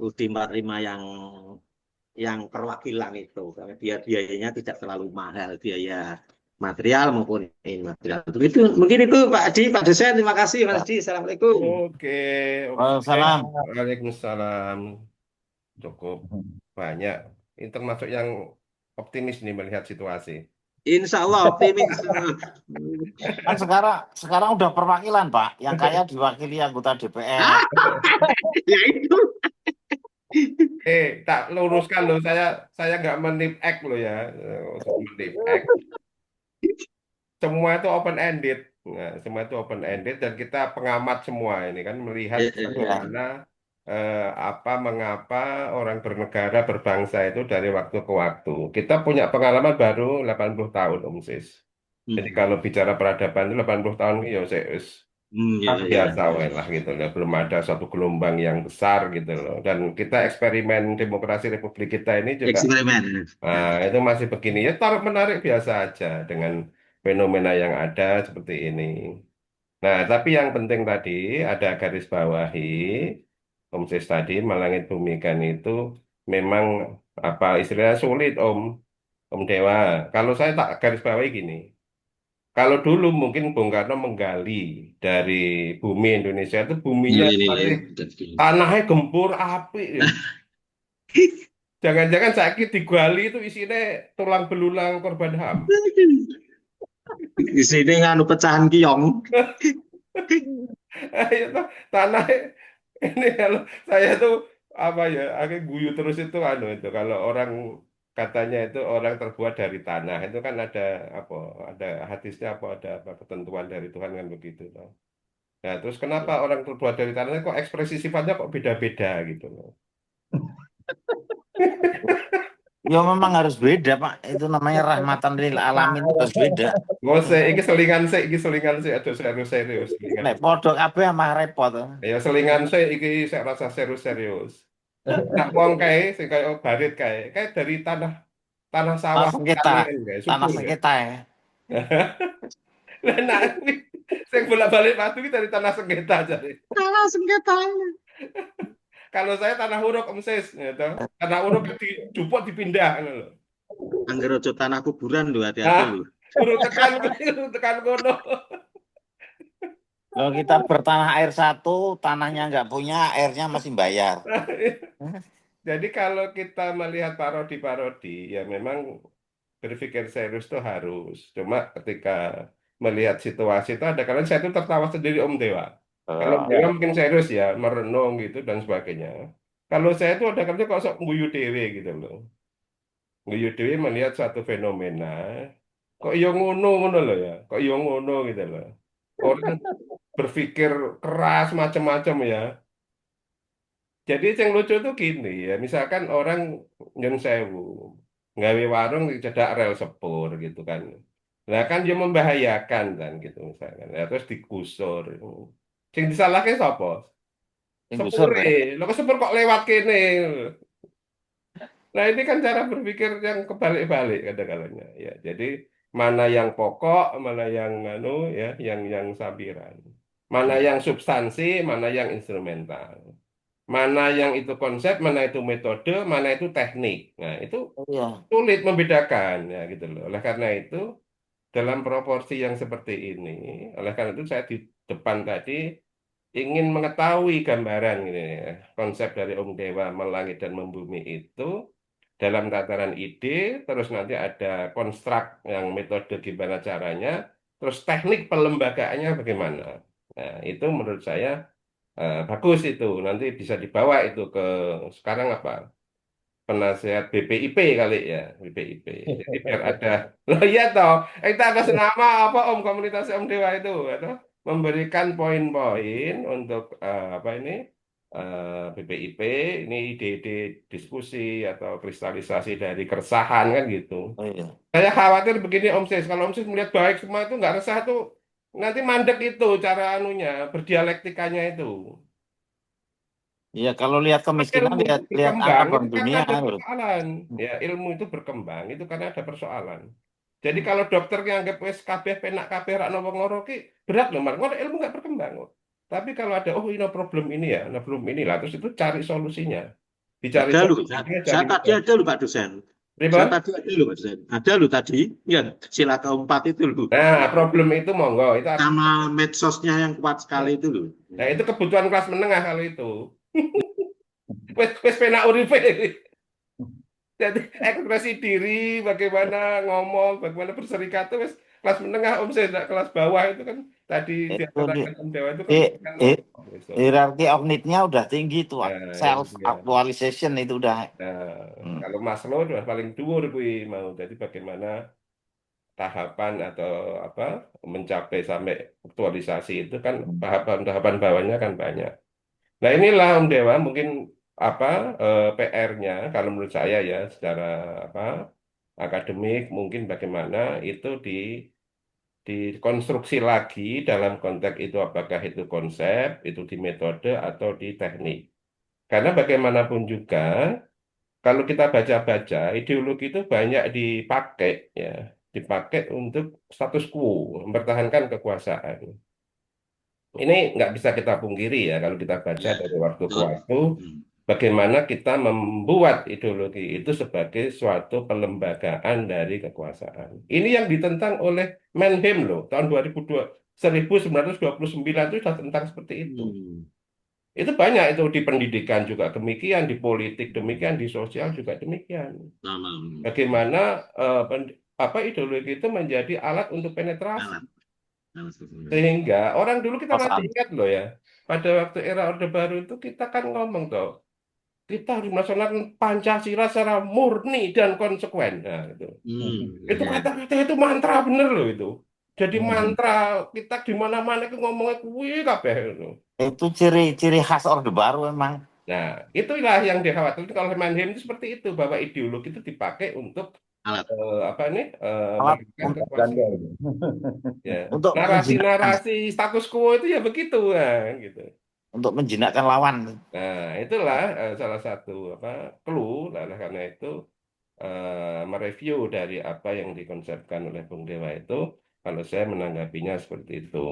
UUD 45 yang perwakilan itu karena biayanya tidak terlalu mahal, biaya material maupun imaterial. Itu mungkin itu Pak Adi, Pak dosen, terima kasih Mas Adi. Assalamualaikum. Oke, oke. Waalaikumsalam. Waalaikumsalam. Cukup banyak. Ini termasuk yang optimis nih melihat situasi. Insya Allah optimis. Kan sekarang udah perwakilan Pak, yang kaya diwakili anggota DPR. Ya itu. Tak luruskan loh, saya nggak menip act loh ya, menip act. Semua itu open ended, nah, semua itu open ended dan kita pengamat semua ini kan melihat bagaimana mengapa orang bernegara berbangsa itu dari waktu ke waktu. Kita punya pengalaman baru 80 tahun Om Sis. Jadi kalau bicara peradaban itu 80 tahun ya biasa lah gitu loh. Belum ada satu gelombang yang besar gitu loh. Dan kita eksperimen demokrasi Republik kita ini juga Eksperimen. itu masih begini ya taruh menarik biasa aja dengan fenomena yang ada seperti ini. Nah, tapi yang penting tadi ada garis bawahi Om Sis tadi Malangit Bumikan itu memang apa istilahnya sulit Om Dewa. Kalau saya tak garis bawahi gini. Kalau dulu mungkin Bung Karno menggali dari bumi Indonesia itu buminya masih tanahnya gempur api. Jangan-jangan sakit digali itu isinya tulang belulang korban HAM. Di sini nganu pecahan kiong. Ayo, tanah ini kalau saya tuh apa ya, aku guyu terus itu itu kalau orang katanya itu orang terbuat dari tanah itu kan ada hadisnya ada apa ketentuan dari Tuhan kan begitu toh. Nah, terus kenapa orang terbuat dari tanah kok ekspresi sifatnya kok beda-beda gitu loh. Ya memang harus beda Pak, itu namanya rahmatan lil alamin, harus beda. Iki selingan sih, aduh serius. Nek podo kabeh mah repot. Ya selingan iki saya rasa serius. Nak wong kae sing kaya barit kae dari tanah sawah sengketa, kalian guys, tanah subur ya. sengketa ya. Nah, sing bolak-balik batu iki dari tanah sengketa jadi. Tanah sengketa. Kalau saya tanah uruk Om Sis, gitu. Tanah uruk dicupot dipindah ngono lho. Angger ojo tanah kuburan lho, hati-hati lho. Uruk tekan kono. Kalau kita bertanah air satu, tanahnya nggak punya, airnya masih bayar. Jadi kalau kita melihat parodi-parodi, ya memang berpikir serius itu harus. Cuma ketika melihat situasi itu ada kalian saya itu tertawa sendiri Om Dewa. Kalau Om Dewa Ya. mungkin serius ya, merenung gitu dan sebagainya. Kalau saya itu ada kalinya kok sok guyu dewe gitu loh. Guyu dewe melihat suatu fenomena, kok yo ngono ngono loh ya, kok yo ngono gitu loh. Orang berpikir keras macam-macam ya. Jadi yang lucu tuh gini ya, misalkan orang nyun sewu, nggawe warung di cedak rel sepur gitu kan. Nah kan dia membahayakan kan gitu misalkan. Ya, terus digusur. Sing disalahke sapa? Yang gusur Sepure. ya. Lho kok sepur kok lewat kene. Nah ini kan cara berpikir yang kebalik-balik kadang-kadangnya. Ya, jadi mana yang pokok, mana yang anu ya, yang sampiran. Mana yang substansi, mana yang instrumental. Mana yang itu konsep, mana itu metode, mana itu teknik. Nah, itu Iya. sulit membedakan ya gitu loh. Oleh karena itu, dalam proporsi yang seperti ini, oleh karena itu saya di depan tadi ingin mengetahui gambaran ini ya. Konsep dari Om Dewa melangit dan membumi itu dalam tataran ide, terus nanti ada konstruk yang metode gimana caranya, terus teknik pelembagaannya bagaimana. Nah, itu menurut saya bagus itu nanti bisa dibawa itu ke sekarang apa penasehat BPIP kali ya BPIP jadi biar ada loh iya toh kita ada senama apa Om komunitas Om Dewa itu atau memberikan poin-poin untuk apa ini BPIP ini ide-ide diskusi atau kristalisasi dari keresahan kan gitu Oh iya. saya khawatir begini Om Sis kalau Om Sis melihat baik semua itu nggak resah tuh nanti mandek itu cara anunya berdialektikanya itu Iya, kalau lihat kemiskinan, ilmu itu lihat lihat angka berkembang Bank itu karena Dunia. ada Loh. persoalan Hmm. ya ilmu itu berkembang itu karena ada persoalan jadi kalau dokter yang anggap wis kabeh penak kabeh rak nopo loro ki berat loh Mar. Ngono ilmu nggak berkembang kok. Tapi kalau ada oh ini problem ini ya nah problem ini lah terus itu cari solusinya dicari Ada loh, solusinya saya cari tadi ada loh Pak dosen. Saya Pripun? tadi ada loh Pak dosen. Ada loh tadi, ya sila keempat itu loh. Nah problem itu monggo itu Sama medsosnya yang kuat sekali itu loh. nah itu kebutuhan kelas menengah kalau itu wes penak uripe jadi ekspresi diri, bagaimana ngomong, bagaimana berserikat itu wes kelas menengah Om saya tidak kelas bawah itu kan tadi Itu diantarakan Om Dewa itu kan di, bukan hi- gitu. hierarki of need-nya udah tinggi tuh. Nah, itu Self dia. actualization itu udah. Nah, Hmm. kalau Maslow udah paling dhuwur kuwi mau. Jadi bagaimana tahapan atau apa mencapai sampai aktualisasi itu kan tahapan-tahapan bawahnya kan banyak. Nah, inilah Om Dewa mungkin apa PR-nya kalau menurut saya ya secara apa akademik mungkin bagaimana itu dikonstruksi lagi dalam konteks itu apakah itu konsep, itu di metode atau di teknik. Karena bagaimanapun juga kalau kita baca-baca ideologi itu banyak dipakai ya, dipakai untuk status quo, mempertahankan kekuasaan. Ini nggak bisa kita pungkiri ya kalau kita baca Ya, dari waktu ke betul. waktu bagaimana kita membuat ideologi itu sebagai suatu pelembagaan dari kekuasaan. Ini yang ditentang oleh Mannheim loh, tahun 2002, 1929 itu sudah tentang seperti itu. Hmm. Itu banyak itu di pendidikan juga demikian, di politik demikian, di sosial juga demikian. Sama. Bagaimana apa ideologi itu menjadi alat untuk penetrasi. Alat. Sehingga orang dulu kita masih Pasar. ingat loh ya, pada waktu era Orde Baru itu kita kan ngomong tuh kita harus melaksanakan Pancasila secara murni dan konsekuen. Nah, itu. Itu Ya. kata-kata itu mantra bener loh itu. Jadi Hmm. mantra kita di mana-mana itu ngomongnya kuwi kabeh itu. Itu ciri-ciri khas Orde Baru memang. Nah, itulah yang dikhawatirkan kalau Mannheim itu seperti itu bahwa ideologi itu dipakai untuk Alat. apa nih Alat memberikan untuk Ganda kekuasaan. itu. Ya. menjinakkan, Narasi-narasi status quo itu ya begitu kan gitu. untuk menjinakkan lawan. Nah, itulah salah satu apa clue lah karena itu mereview dari apa yang dikonsepkan oleh Bung Dewa itu, kalau saya menanggapinya seperti itu.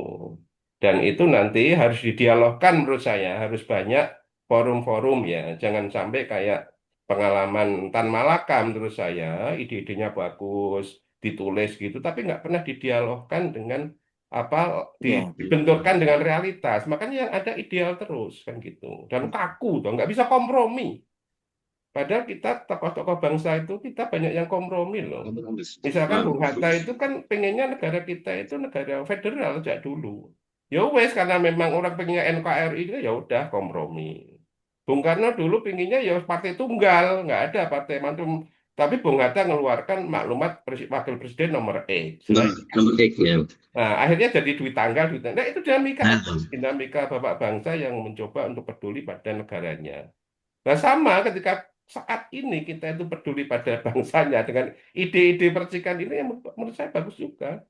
Dan itu nanti harus didialogkan menurut saya, harus banyak forum-forum ya. Jangan sampai kayak pengalaman Tan Malaka menurut saya, ide-idenya bagus, ditulis gitu, tapi nggak pernah didialogkan dengan apa Iya. dibenturkan dengan realitas. Makanya yang ada ideal terus kan gitu. Dan kaku tuh, nggak bisa kompromi. Padahal kita tokoh-tokoh bangsa itu kita banyak yang kompromi loh. Misalkan Bung Hatta itu kan pengennya negara kita itu negara federal sejak dulu. Ya wes karena memang orang pengennya NKRI itu ya udah kompromi. Bung Karno dulu pengennya ya partai tunggal, nggak ada partai mantum. Tapi Bung Hatta mengeluarkan maklumat wakil presiden nomor X. Nomor X ya. Nah, akhirnya jadi duit tanggal, duit tanggal. Nah, itu dinamika Nah, aja. Dinamika bapak bangsa yang mencoba untuk peduli pada negaranya. Nah, sama ketika saat ini kita itu peduli pada bangsanya dengan ide-ide percikan ini yang menurut saya bagus juga.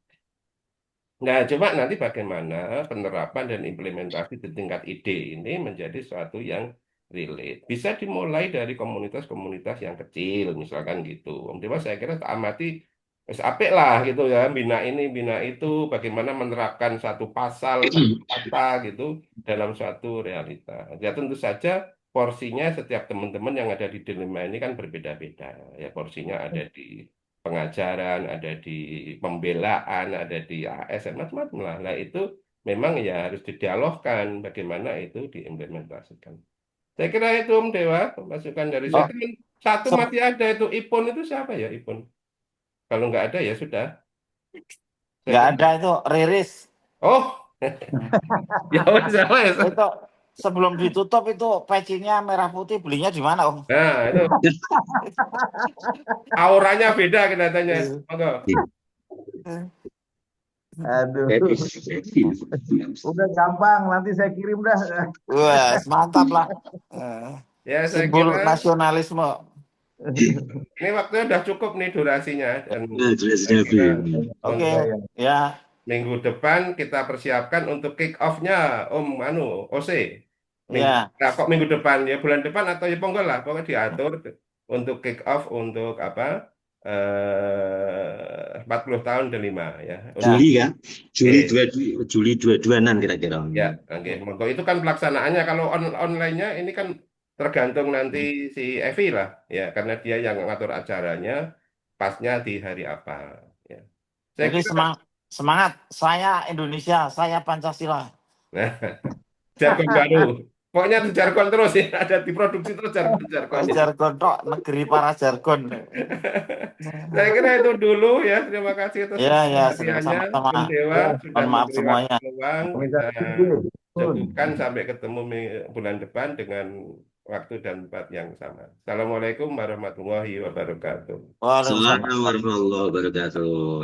Nah, coba nanti bagaimana penerapan dan implementasi di tingkat ide ini menjadi suatu yang relate. Bisa dimulai dari komunitas-komunitas yang kecil, misalkan gitu. Om Dewa saya kira tak amati wis apik lah gitu ya, bina ini, bina itu, bagaimana menerapkan satu pasal, satu kata gitu dalam suatu realita. Ya tentu saja porsinya setiap teman-teman yang ada di dilema ini kan berbeda-beda. Ya porsinya ada di pengajaran, ada di pembelaan, ada di ASN, macam-macam lah. Nah itu memang ya harus didialogkan bagaimana itu diimplementasikan. Saya kira itu Om Dewa, masukan dari saya. Oh, Teman satu se- masih ada itu Ipon itu siapa ya Ipon? Kalau nggak ada ya sudah. Saya nggak kira. ada itu Riris. Oh, ya wes, ya wes. Itu sebelum ditutup itu pecinya merah putih belinya di mana, Om? Nah itu auranya beda kelihatannya. Monggo. Aduh, Etis. udah gampang, nanti saya kirim dah. Wah, mantap lah. Eh, Ya saya Simbol kira nasionalisme. ini waktunya udah cukup nih durasinya dan Nah, jelas saya kira Oke, untuk ya, minggu depan kita persiapkan untuk kick off-nya Om OC. Minggu, ya. nah, kok minggu depan ya bulan depan atau ya pokoknya lah pokoknya diatur untuk kick off untuk apa 40 tahun delima ya. Juli kan? Juli Oke. 22-an kira-kira. Ya, oke. Monggo. Itu kan pelaksanaannya kalau online-nya ini kan tergantung nanti si Evi lah ya karena dia yang ngatur acaranya pasnya di hari apa ya. Saya Jadi kira semangat. Saya Indonesia, saya Pancasila. nah, jargon baru. Pokoknya itu jargon terus ya, ada diproduksi terus jargon-jargonnya. Jargon tok, negeri para jargon. Saya kira itu dulu ya. Terima kasih atas Ya, ya, perhatiannya. sama-sama. Om Dewa Ya, sudah Mohon maaf memberi semuanya. waktu luang. Kita cukupkan sampai ketemu bulan depan dengan waktu dan tempat yang sama. Assalamualaikum warahmatullahi wabarakatuh. Waalaikumsalam. Assalamualaikum warahmatullahi wabarakatuh.